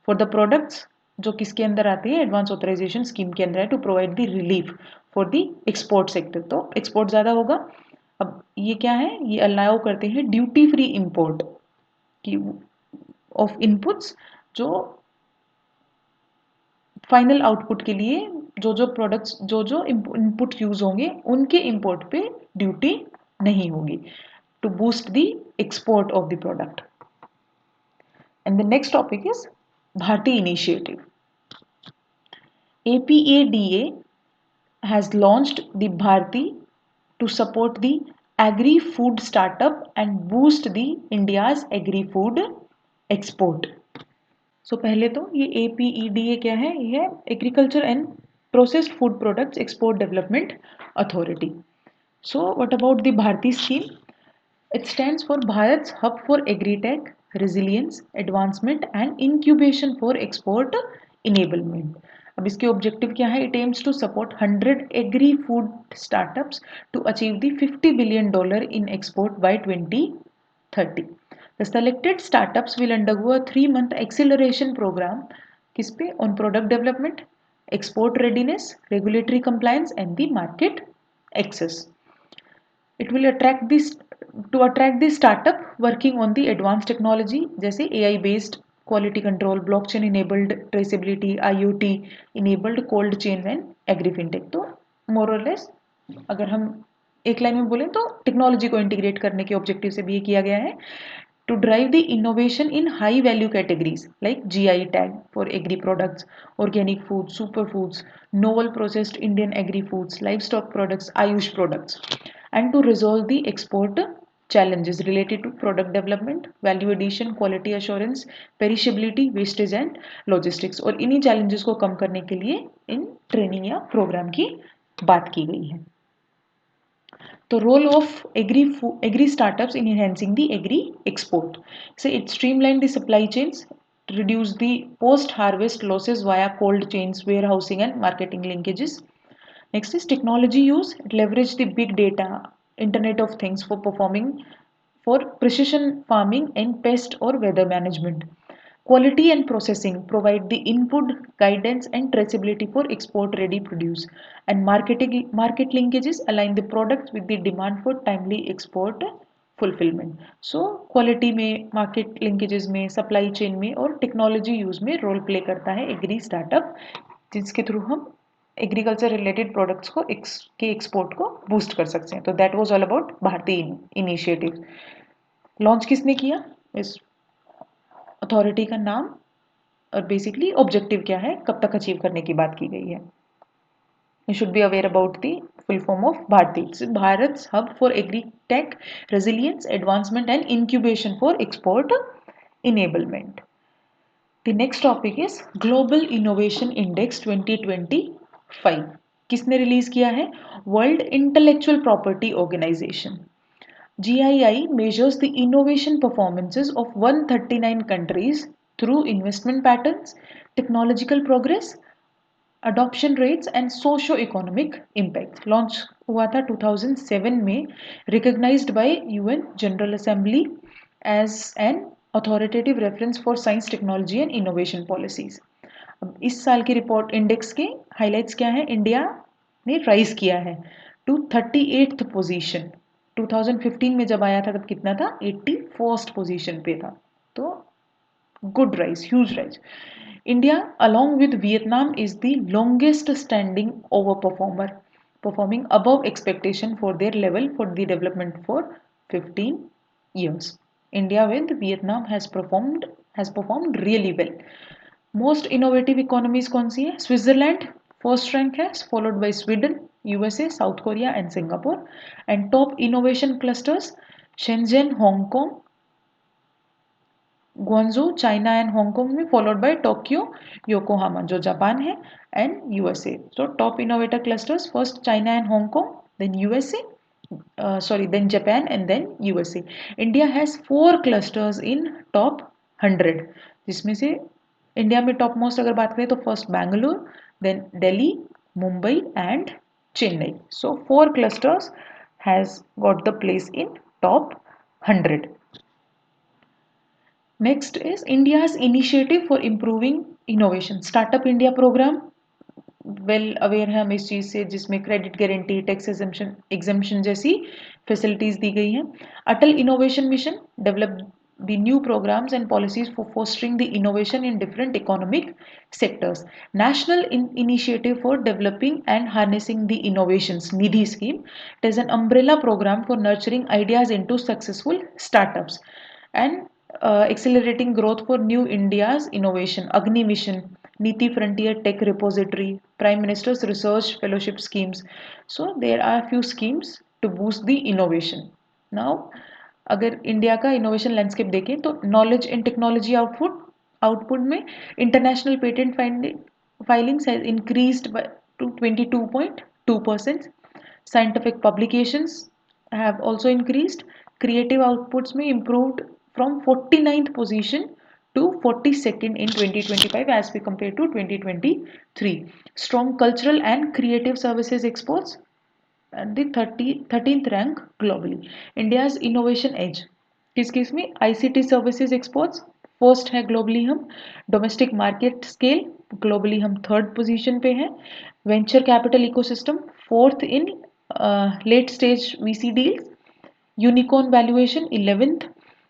फॉर द प्रोडक्ट्स जो किसके अंदर आती है, एडवांस ऑथराइजेशन स्कीम के अंदर है, to provide the relief for the export sector. तो एक्सपोर्ट ज़्यादा होगा. अब ये क्या है, ये अलाउ करते हैं ड्यूटी फ्री इंपोर्ट की ऑफ इनपुट्स जो फाइनल आउटपुट के लिए जो प्रोडक्ट्स जो इनपुट यूज होंगे उनके इंपोर्ट पे ड्यूटी नहीं होगी, to boost the export of the product. And the next topic is Bharti Initiative. APADA has launched the Bharti to support the agri-food startup and boost the India's agri-food export. So पहले तो ये APEDA क्या है, ये है Agriculture and Processed Food Products Export Development Authority. So what about the Bharti scheme? It stands for Bharat's Hub for Agri-Tech, Resilience, Advancement and Incubation for Export Enablement. अब इसके objective क्या है? It aims to support 100 agri-food startups to achieve the $50 billion in export by 2030. The selected startups will undergo a 3-month acceleration program किस पे? On product development, export readiness, regulatory compliance and the market access. It will attract the startup working on the advanced technology जैसे AI based quality control, blockchain enabled traceability, IoT enabled cold chain and agri fintech. तो more or less अगर हम एक line में बोलें तो technology को integrate करने के ऑब्जेक्टिव से भी ये किया गया है. To drive the innovation in high value categories like GI tag for agri products, organic foods, superfoods, novel processed Indian agri foods, livestock products, Ayush products, and to resolve the export challenges related to product development, value addition, quality assurance, perishability, wastage and logistics. और इन्हीं challenges को कम करने के लिए in training या programme की बात की गई है. The role of agri startups in enhancing the agri export. So it streamlined the supply chains, reduce the post-harvest losses via cold chains, warehousing and marketing linkages. Next is technology use. It leveraged the big data, Internet of Things for precision farming and pest or weather management. Quality and processing provide the input, guidance and traceability for export ready produce, and market linkages align the products with the demand for timely export fulfillment. So quality में, market linkages में, supply chain में और technology use में role play करता है agri startup, जिसके through हम agriculture related products को के एक्सपोर्ट को बूस्ट कर सकते हैं. तो that was all about Bharati initiative. Launch किसने किया? इस अथॉरिटी का नाम और बेसिकली ऑब्जेक्टिव क्या है, कब तक अचीव करने की बात की गई है. You should be aware about the full form of Bharti. It's Bharat's Hub for Agri-Tech, Resilience, Advancement and Incubation for Export Enablement. The next topic is Global Innovation Index 2025. किसने रिलीज किया है? World Intellectual Property Organization. GII measures the innovation performances of 139 countries through investment patterns, technological progress, adoption rates and socio-economic impact. Launch हुआ था 2007 में, recognized by UN General Assembly as an authoritative reference for science, technology and innovation policies. अब इस साल की report index के highlights क्या है? इंडिया ने राइज किया है टू 38th पोजीशन. 2015 में जब आया था तब कितना था? 81st पोजीशन पे था. तो good rise, huge rise. India, along with Vietnam, is the longest standing over performer, performing above expectation for their level for the development for 15 years. India with Vietnam has performed really well. Most innovative economies कौन सी है? Switzerland first rank है, followed by Sweden, USA, South Korea and Singapore. And top innovation clusters Shenzhen, Hong Kong, Guangzhou China and Hong Kong में, followed by Tokyo, Yokohama जो Japan है, and USA. So top innovator clusters, first China and Hong Kong, then USA, then Japan, and then USA. India has 4 clusters in top 100, जिसमें से India में top most अगर बात करें तो first Bangalore, then Delhi, Mumbai and Chennai. So 4 clusters has got the place in top 100. Next is India's initiative for improving innovation. Startup India program, well aware है हम इस चीज़ से, जिसमें क्रेडिट गारंटी, टैक्स एग्जम्पशन जैसी फैसिलिटीज़ दी गई हैं. Atal innovation mission develop the new programs and policies for fostering the innovation in different economic sectors. National Initiative for Developing and Harnessing the Innovations, Nidhi scheme. It is an umbrella program for nurturing ideas into successful startups and accelerating growth for New India's innovation. Agni Mission, Niti Frontier Tech Repository, Prime Minister's Research Fellowship schemes. So there are a few schemes to boost the innovation. Now, अगर India का innovation landscape देखें तो knowledge and technology output में international patent filings has increased to 22.2%. Scientific publications have also increased. Creative outputs में improved from 49th position to 42nd in 2025 as we compare to 2023. Strong cultural and creative services exports at the 13th rank globally. India's innovation edge किस किस में, ICT services exports first है globally हम. Domestic market scale globally हम third position पे हैं. Venture capital ecosystem fourth in late stage VC deals. Unicorn valuation 11th.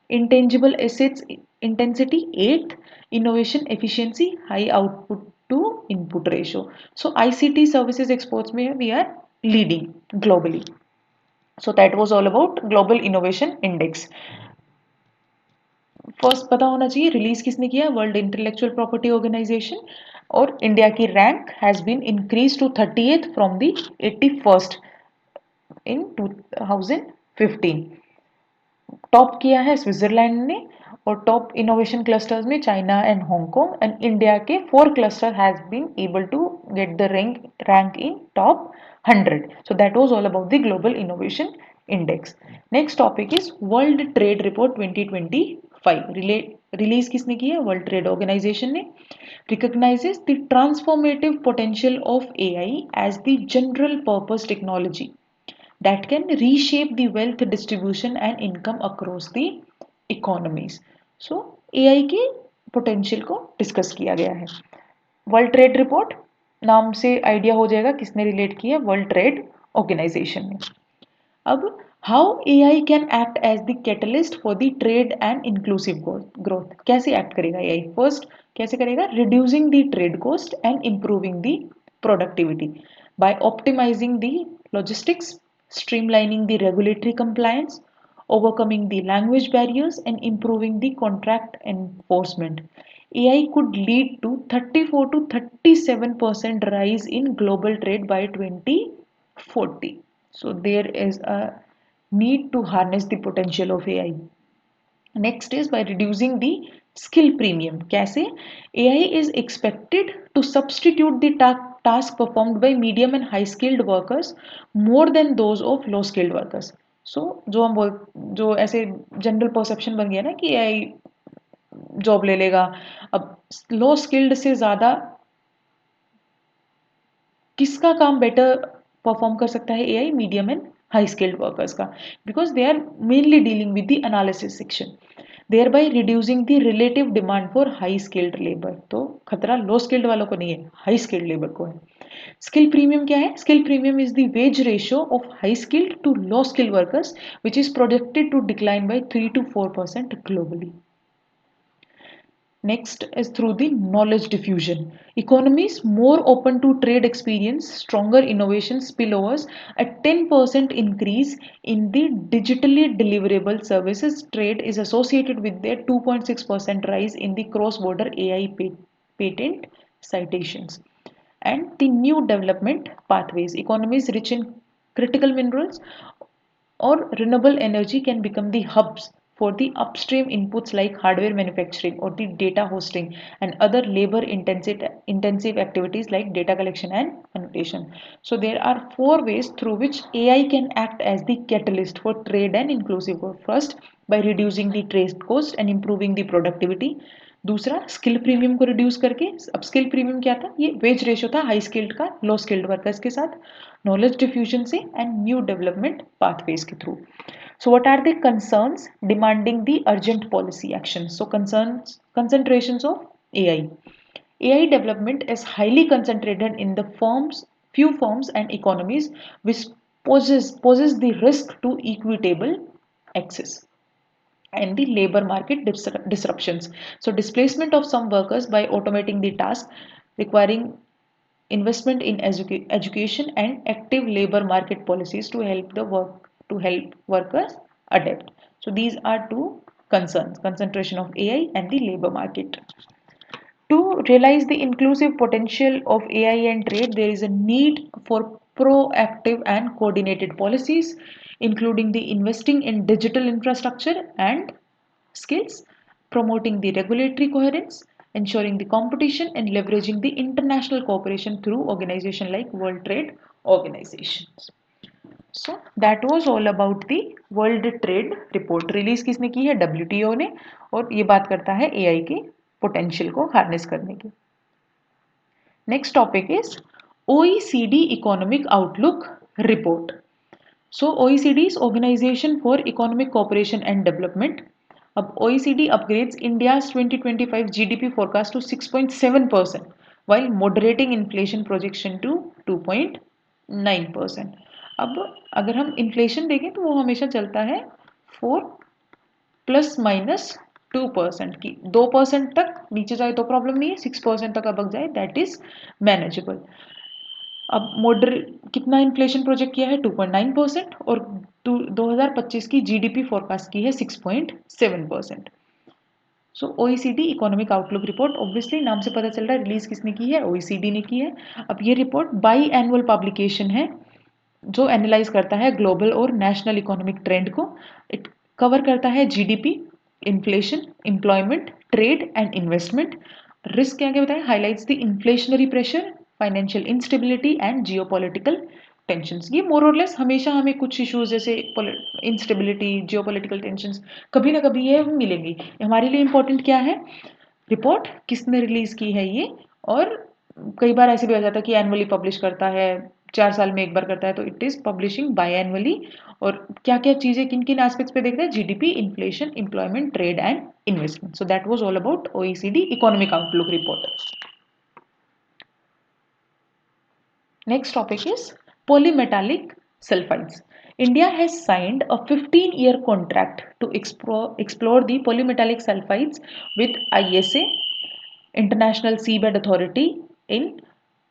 Intangible assets intensity 8th. Innovation efficiency high output to input ratio. So ICT services exports में we are leading globally. So that was all about Global Innovation Index. First पता होना चाहिए release किसने किया, world intellectual property organisation. और India की rank has been increase to 38th from the 81st in 2015. Top किया है स्विट्जरलैंड ने, और टॉप इनोवेशन क्लस्टर्स में China and Hong Kong, and India के 4 cluster has been able to get the rank in top 100. So that was all about the Global Innovation Index. Next topic is World Trade Report 2025. Release किसने की है, world trade organisation ने. Recognizes the transformative potential of AI as the general purpose technology that can reshape the wealth distribution and income across the economies. So AI के potential को discuss किया गया है. World trade report नाम से idea हो जाएगा किसने रिलेट किया, वर्ल्ड ट्रेड ऑर्गेनाइजेशन ने. अब how AI can act as the catalyst for the trade and inclusive growth. कैसे एक्ट करेगा AI, फर्स्ट कैसे करेगा, reducing the trade cost and improving the productivity by optimising the logistics, streamlining the regulatory compliance, overcoming the language barriers, and improving the contract enforcement. AI could lead to 34 to 37% rise in global trade by 2040. So there is a need to harness the potential of AI. Next is by reducing the skill premium. कैसे, AI is expected to substitute the task performed by medium and high skilled workers more than those of low skilled workers. So जो ऐसे general perception बन गया ना कि AI job ले लेगा, अब लो स्किल्ड से ज़्यादा किसका काम बेटर परफॉर्म कर सकता है AI, medium and high skilled workers का, because they are mainly dealing with the analysis section, thereby reducing the relative demand for high skilled labor. तो खतरा लो स्किल्ड वालों को नहीं है, हाई स्किल्ड लेबर को है. स्किल प्रीमियम क्या है, skill premium is the wage ratio of high skilled to low skilled workers which is projected to decline by 3 to 4% globally. Next is through the knowledge diffusion. Economies more open to trade experience stronger innovation spillovers. A 10% increase in the digitally deliverable services trade is associated with their 2.6% rise in the cross-border AI patent citations. And the new development pathways. Economies rich in critical minerals or renewable energy can become the hubs for the upstream inputs like hardware manufacturing or the data hosting and other labor intensive activities like data collection and annotation. So there are four ways through which AI can act as the catalyst for trade and inclusive growth. First, by reducing the trade cost and improving the productivity. दूसरा, skill premium को reduce करके, अब skill premium क्या था, ये veg ratio था high skilled का लो skilled workers के साथ, नॉलेज डिफ्यूजन से एंड न्यू डेवलपमेंट पाथवेज के through. So what are the concerns demanding the urgent policy action? So concentrations of AI. AI development is highly concentrated in the few firms and economies, which poses the risk to equitable access and the labor market disruptions. So displacement of some workers by automating the task requiring investment in education and active labor market policies to help workers adapt. So these are two concerns: concentration of AI and the labor market. To realize the inclusive potential of AI and trade, there is a need for proactive and coordinated policies, including the investing in digital infrastructure and skills, promoting the regulatory coherence, ensuring the competition, and leveraging the international cooperation through organizations like World Trade Organizations. So that was all about the World Trade Report. Release किसने की है? WTO ने. और ये बात करता है AI के पोटेंशियल को हार्नेस करने की. Next topic is OECD Economic Outlook Report. So OECD is Organization for Economic Cooperation and Development. अब OECD upgrades India's 2025 GDP forecast to 6.7% while moderating inflation projection to 2.9%. अब अगर हम इन्फ्लेशन देखें तो वो हमेशा चलता है 4 प्लस माइनस 2% की. 2% तक नीचे जाए तो प्रॉब्लम नहीं है, 6% तक अब जाए दैट इज मैनेजेबल. अब कितना इन्फ्लेशन प्रोजेक्ट किया है? 2.9% और 2025 की जीडीपी फोरकास्ट की है 6.7%. सो OECD economic outlook report, obviously नाम से पता चल रहा है रिलीज किसने की है? OECD ने की है. अब ये रिपोर्ट बाई एनुअल पब्लिकेशन है जो एनालाइज करता है ग्लोबल और नेशनल इकोनॉमिक ट्रेंड को. इट कवर करता है GDP, inflation, employment, trade and investment. Risk क्या क्या बताएं? Highlights the inflationary pressure, financial instability and geopolitical tensions. ये मोर और लेस हमेशा हमें कुछ इश्यूज जैसे इंस्टेबिलिटी, जियोपॉलिटिकल टेंशंस कभी ना कभी ये मिलेंगी. हमारे लिए इंपॉर्टेंट क्या है? रिपोर्ट किसने रिलीज की है ये. और कई बार ऐसे भी आ जाता है कि एनुअली पब्लिश करता है, 4 साल में एक बार करता है, तो it is publishing by annually. और क्या क्या चीजें किन किन एस्पेक्ट्स पे देखते हैं? GDP, inflation, employment, trade and investment. So that was all about OECD economic outlook report. Next topic is polymetallic sulfides. India has signed a 15-year contract to explore the polymetallic sulfides with ISA, International Seabed Authority, in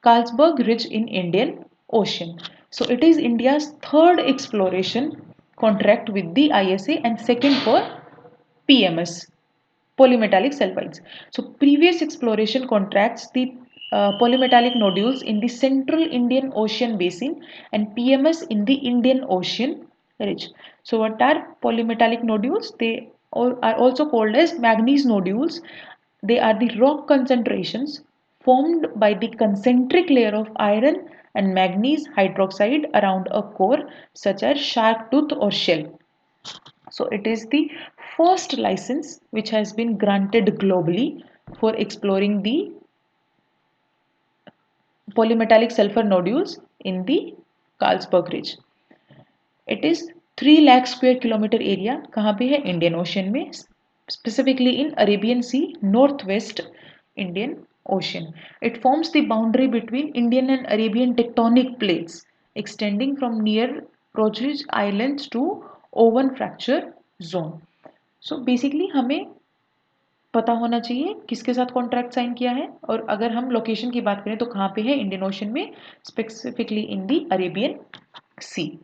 Carlsberg Ridge in Indian Ocean. So it is India's third exploration contract with the ISA and second for PMS, polymetallic sulfides. So previous exploration contracts the polymetallic nodules in the central Indian Ocean basin and PMS in the Indian Ocean ridge. So what are polymetallic nodules? They are also called as manganese nodules. They are the rock concentrations formed by the concentric layer of iron and manganese hydroxide around a core such as shark tooth or shell. So it is the first license which has been granted globally for exploring the polymetallic sulfur nodules in the Carlsberg Ridge. It is 3 lakh square kilometer area. कहाँ पे है? Indian Ocean में, specifically in Arabian Sea, northwest Indian Ocean. It forms the boundary between Indian and Arabian tectonic plates, extending from near Rockridge Islands to Owen Fracture Zone. So basically हमें पता होना चाहिए किसके साथ कॉन्ट्रैक्ट साइन किया है. और अगर हम लोकेशन की बात करें तो कहाँ पे है? इंडियन ओशन में, specifically in the Arabian Sea.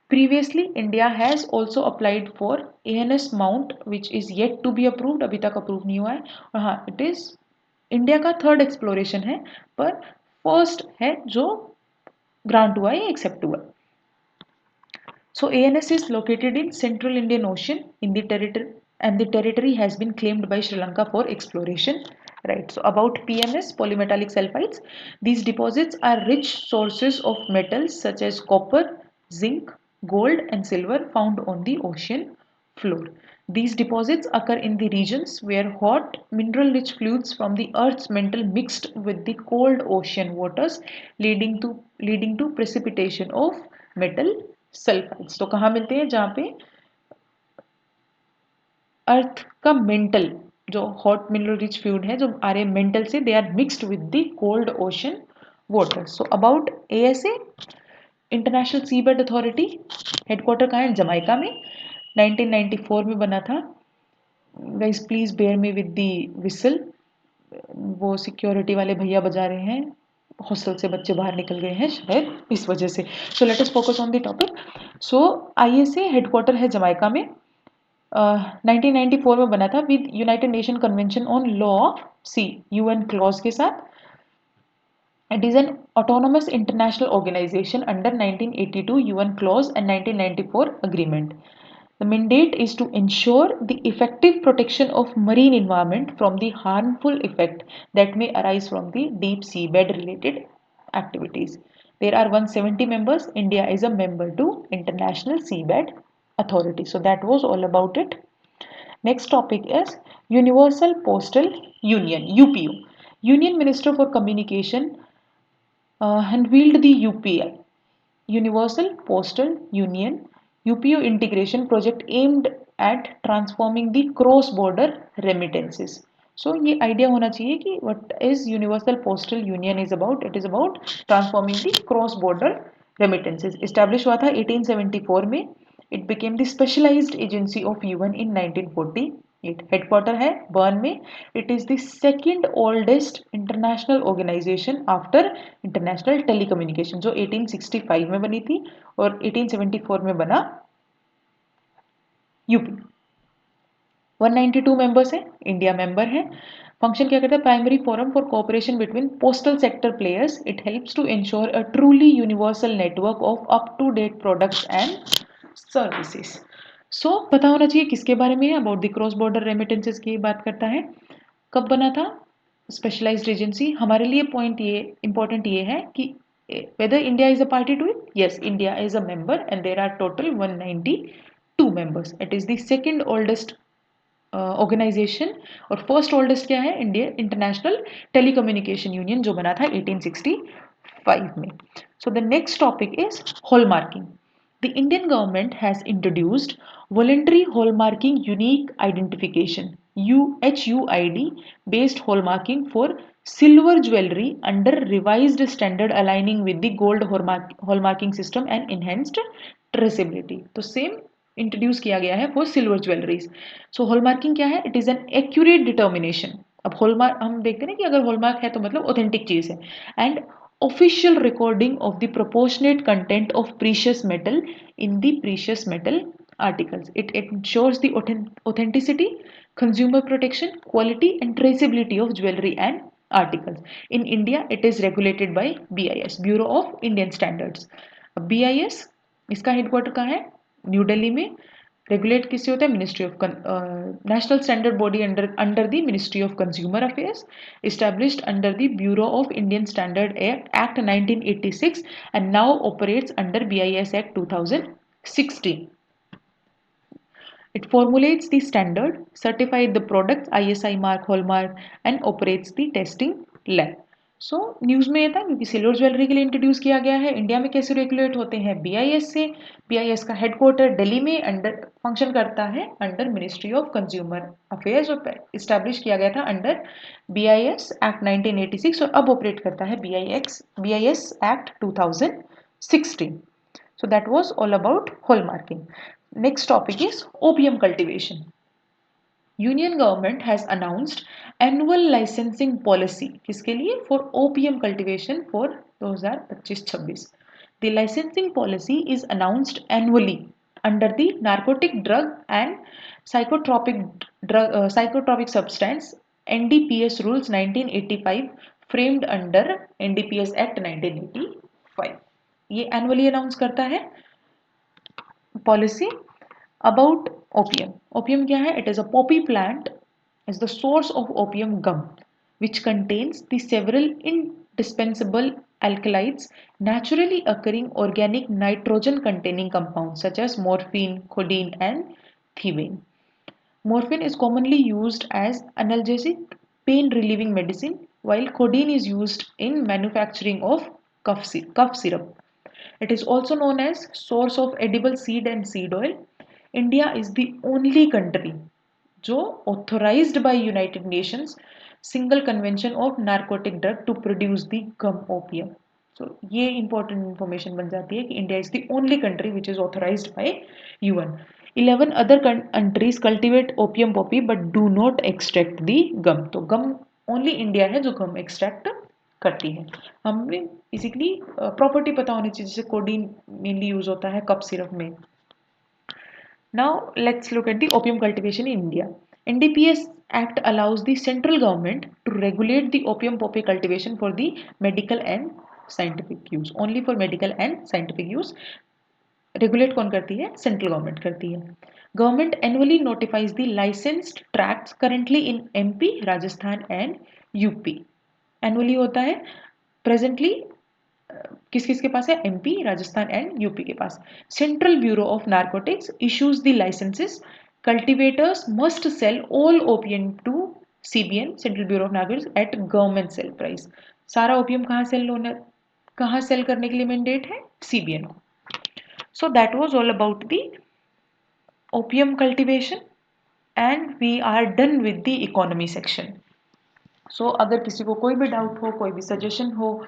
Previously, India has also applied for ANS Mount, which is yet to be approved. अभी तक अप्रूव नहीं हुआ है. और हाँ, it is इंडिया का थर्ड एक्सप्लोरेशन है, पर फर्स्ट है जो ग्रांट हुआ है, एक्सेप्ट हुआ. So ANS is located in Central Indian Ocean in the and the territory has been claimed by Sri Lanka for exploration. Right. So about PMS, polymetallic sulfides, these deposits are rich sources of metals such as copper, zinc, gold, and silver found on the ocean floor. These deposits occur in the regions where hot mineral-rich fluids from the Earth's mantle mixed with the cold ocean waters, leading to precipitation of metal sulfides. तो कहाँ मिलते हैं? जहाँ पे अर्थ का mental, जो hot mineral rich fluid है, जो आ रहे मेंटल से, they are mixed with the cold ocean water. So about ASA, international seabed authority, headquarter कहाँ है? जमाइका में. 1994 में बना था. Guys please bear me with the whistle, वो सिक्योरिटी वाले भैया बजा रहे हैं, हॉस्टल से बच्चे बाहर निकल गए हैं शायद इस वजह से. So let us focus on the topic. So ISA headquarter है जमाइका में. 1994 में बना था with united nation convention on law of sea, UN clause के साथ. It is an autonomous international organisation under 1982 UN clause and 1994 agreement. The mandate is to ensure the effective protection of marine environment from the harmful effect that may arise from the deep seabed related activities. There are 170 members. India is a member to International Seabed Authority. So that was all about it. Next topic is Universal Postal Union, UPU. Union Minister for Communication unveiled the UPI, Universal Postal Union, UPU integration project aimed at transforming the cross-border remittances. So ये idea होना चाहिए कि what is Universal Postal Union is about. It is about transforming the cross-border remittances. Established हुआ था 1874 में. It became the specialized agency of UN in 1948. Headquarter है burn में. It is the second oldest international organization after International Telecommunication, जो 1865 में बनी थी और 1874 में बना यूपी. 192 मेंबर्स हैं. इंडिया मेंबर है. फंक्शन क्या करता है? Primary forum for cooperation between postal sector players. It helps to ensure a truly universal network of up to date products and services. So पता होना चाहिए किसके बारे में है? About the cross border remittances की बात करता है. कब बना था? Specialised agency. हमारे लिए पॉइंट ये इंपॉर्टेंट ये है कि whether India is a party to it. Yes, India is a member and there are total 192 members. It is the second oldest organisation. और फर्स्ट ओल्डेस्ट क्या है? इंडिया इंटरनेशनल टेलीकम्युनिकेशन यूनियन, जो बना था 1865 में. सो the next topic is hallmarking. The Indian government has introduced voluntary hallmarking unique identification HUID based hallmarking for silver jewelry under revised standard aligning with the gold hallmarking system and enhanced traceability. तो same introduce किया गया है for silver jewelleries. So hallmarking क्या है? It is an accurate determination. अब hallmark हम देखते हैं ना कि अगर हॉलमार्क है तो मतलब ऑथेंटिक चीज है. And official recording of the proportionate content of precious metal in the precious metal articles. It ensures the authenticity, consumer protection, quality and traceability of jewelry and articles. In India, it is regulated by BIS, Bureau of Indian Standards. BIS इसका headquarter कहाँ है? New Delhi में. Regulate किससे होता है? Ministry of national standard body under the ministry of consumer affairs, established under the Bureau of Indian Standard Act 1986 and now operates under BIS Act 2016. It formulates the standard, certifies the products ISI mark, hallmark and operates the testing lab. So news में ये था क्योंकि silver jewellery के लिए introduce किया गया है. India में कैसे रेगुलेट होते हैं? BIS से. BIS का हेडक्वार्टर दिल्ली में अंडर फंक्शन करता है under ministry of consumer affairs और इस्टेब्लिश किया गया था अंडर BIS एक्ट 1986 और अब ऑपरेट करता है BIS act 2016. So that was all about hallmarking. Next topic is opium cultivation. Union government has announced annual licensing policy. किसके लिए? For opium cultivation for 2025-26. The licensing policy is announced annually under the Narcotic Drug and Psychotropic Substance NDPS Rules 1985 framed under NDPS Act 1985. ये annually announce करता है policy about opium. Opium क्या है? It is a poppy plant is the source of opium gum, which contains the several indispensable alkaloids, naturally occurring organic nitrogen containing compounds such as morphine, codeine and theanine. Morphine is commonly used as analgesic pain relieving medicine, while codeine is used in manufacturing of cough syrup. It is also known as source of edible seed and seed oil. India is the only country जो authorized by United Nations Single Convention of Narcotic Drug to produce the gum opium. So ये important information बन जाती है कि India is the only country which is authorized by UN. 11 other countries cultivate opium poppy but do not extract the gum. तो gum only India है जो gum extract करती है. हमें बेसिकली प्रॉपर्टी पता होनी चाहिए, जैसे कोडीन मेनली यूज होता है कप सिरप में. Now let's look at the opium cultivation in India. NDPS Act allows the central government to regulate the opium poppy cultivation for the medical and scientific use. Only for medical and scientific use. Regulate कौन करती है? Central government करती है. Government annually notifies the licensed tracts currently in MP, Rajasthan and UP. Annually होता है. Presently किस किस के पास है? एमपी, राजस्थान एंड यूपी के पास. Central bureau of narcotics issues the licenses. Cultivators must sell all opium to CBN, central bureau of narcotics, at government sale price. सारा opium कहाँ सेल करने के लिए मैंडेट है? सीबीएन को. So that was all about the opium cultivation and we are done with the economy section. So अगर किसी को कोई भी डाउट हो, कोई भी सजेशन हो,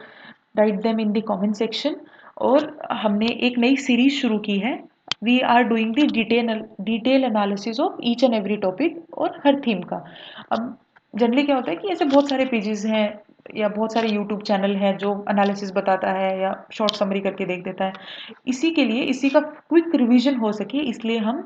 write them in the comment section. और हमने एक नई सीरीज शुरू की है. We are doing the detail analysis of each and every topic और हर थीम का. अब जनरली क्या होता है कि ऐसे बहुत सारे पेजेस हैं या बहुत सारे यूट्यूब चैनल हैं जो एनालिसिस बताता है या शॉर्ट समरी करके देख देता है. इसी के लिए इसी का क्विक रिवीजन हो सके इसलिए हम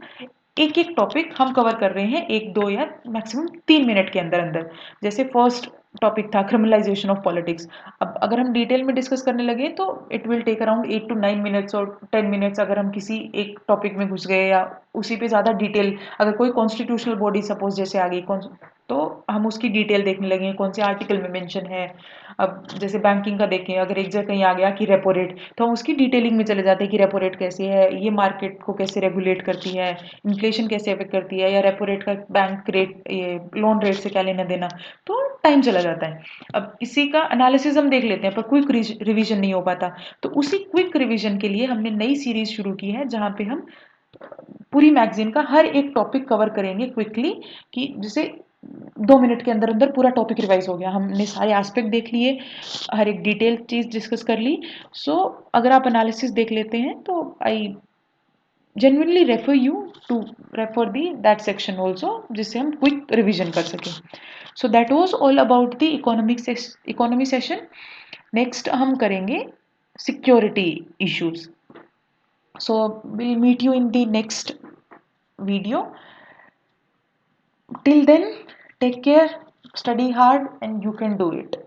एक एक टॉपिक हम कवर कर रहे हैं 1-2 या मैक्सिमम 3 मिनट के अंदर अंदर. जैसे फर्स्ट टॉपिक था क्रिमिनलाइजेशन ऑफ पॉलिटिक्स. अब अगर हम डिटेल में डिस्कस करने लगे तो it will take around 8 to 9 minutes और 10 मिनट्स अगर हम किसी एक टॉपिक में घुस गए या उसी पे ज़्यादा डिटेल. अगर कोई कॉन्स्टिट्यूशनल बॉडी सपोज जैसे आ गई तो हम उसकी डिटेल देखने लगे कौन से आर्टिकल में मेंशन है. अब जैसे बैंकिंग का देखें, अगर एक जगह कहीं आ गया कि रेपो रेट, तो हम उसकी डिटेलिंग में चले जाते हैं कि रेपो रेट कैसी है, ये मार्केट को कैसे रेगुलेट करती है, इन्फ्लेशन कैसे अफेक्ट करती है, या रेपो रेट का बैंक रेट, ये लोन रेट से क्या लेना देना. तो टाइम चला जाता है. अब इसी का एनालिसिस हम देख लेते हैं पर क्विक रिवीजन नहीं हो पाता. तो उसी क्विक रिवीजन के लिए हमने नई सीरीज शुरू की है जहाँ पे हम पूरी मैगजीन का हर एक टॉपिक कवर करेंगे क्विकली, कि जिसे 2 मिनट के अंदर अंदर पूरा टॉपिक रिवाइज हो गया. हमने सारे एस्पेक्ट देख लिए, हर एक डिटेल चीज डिस्कस कर ली. सो अगर आप एनालिसिस देख लेते हैं तो आई genuinely refer you to refer the that section also, जिससे हम quick revision कर सकें. So that was all about the economy session. Next हम करेंगे security issues. So we'll meet you in the next video. Till then, take care, study hard, and you can do it.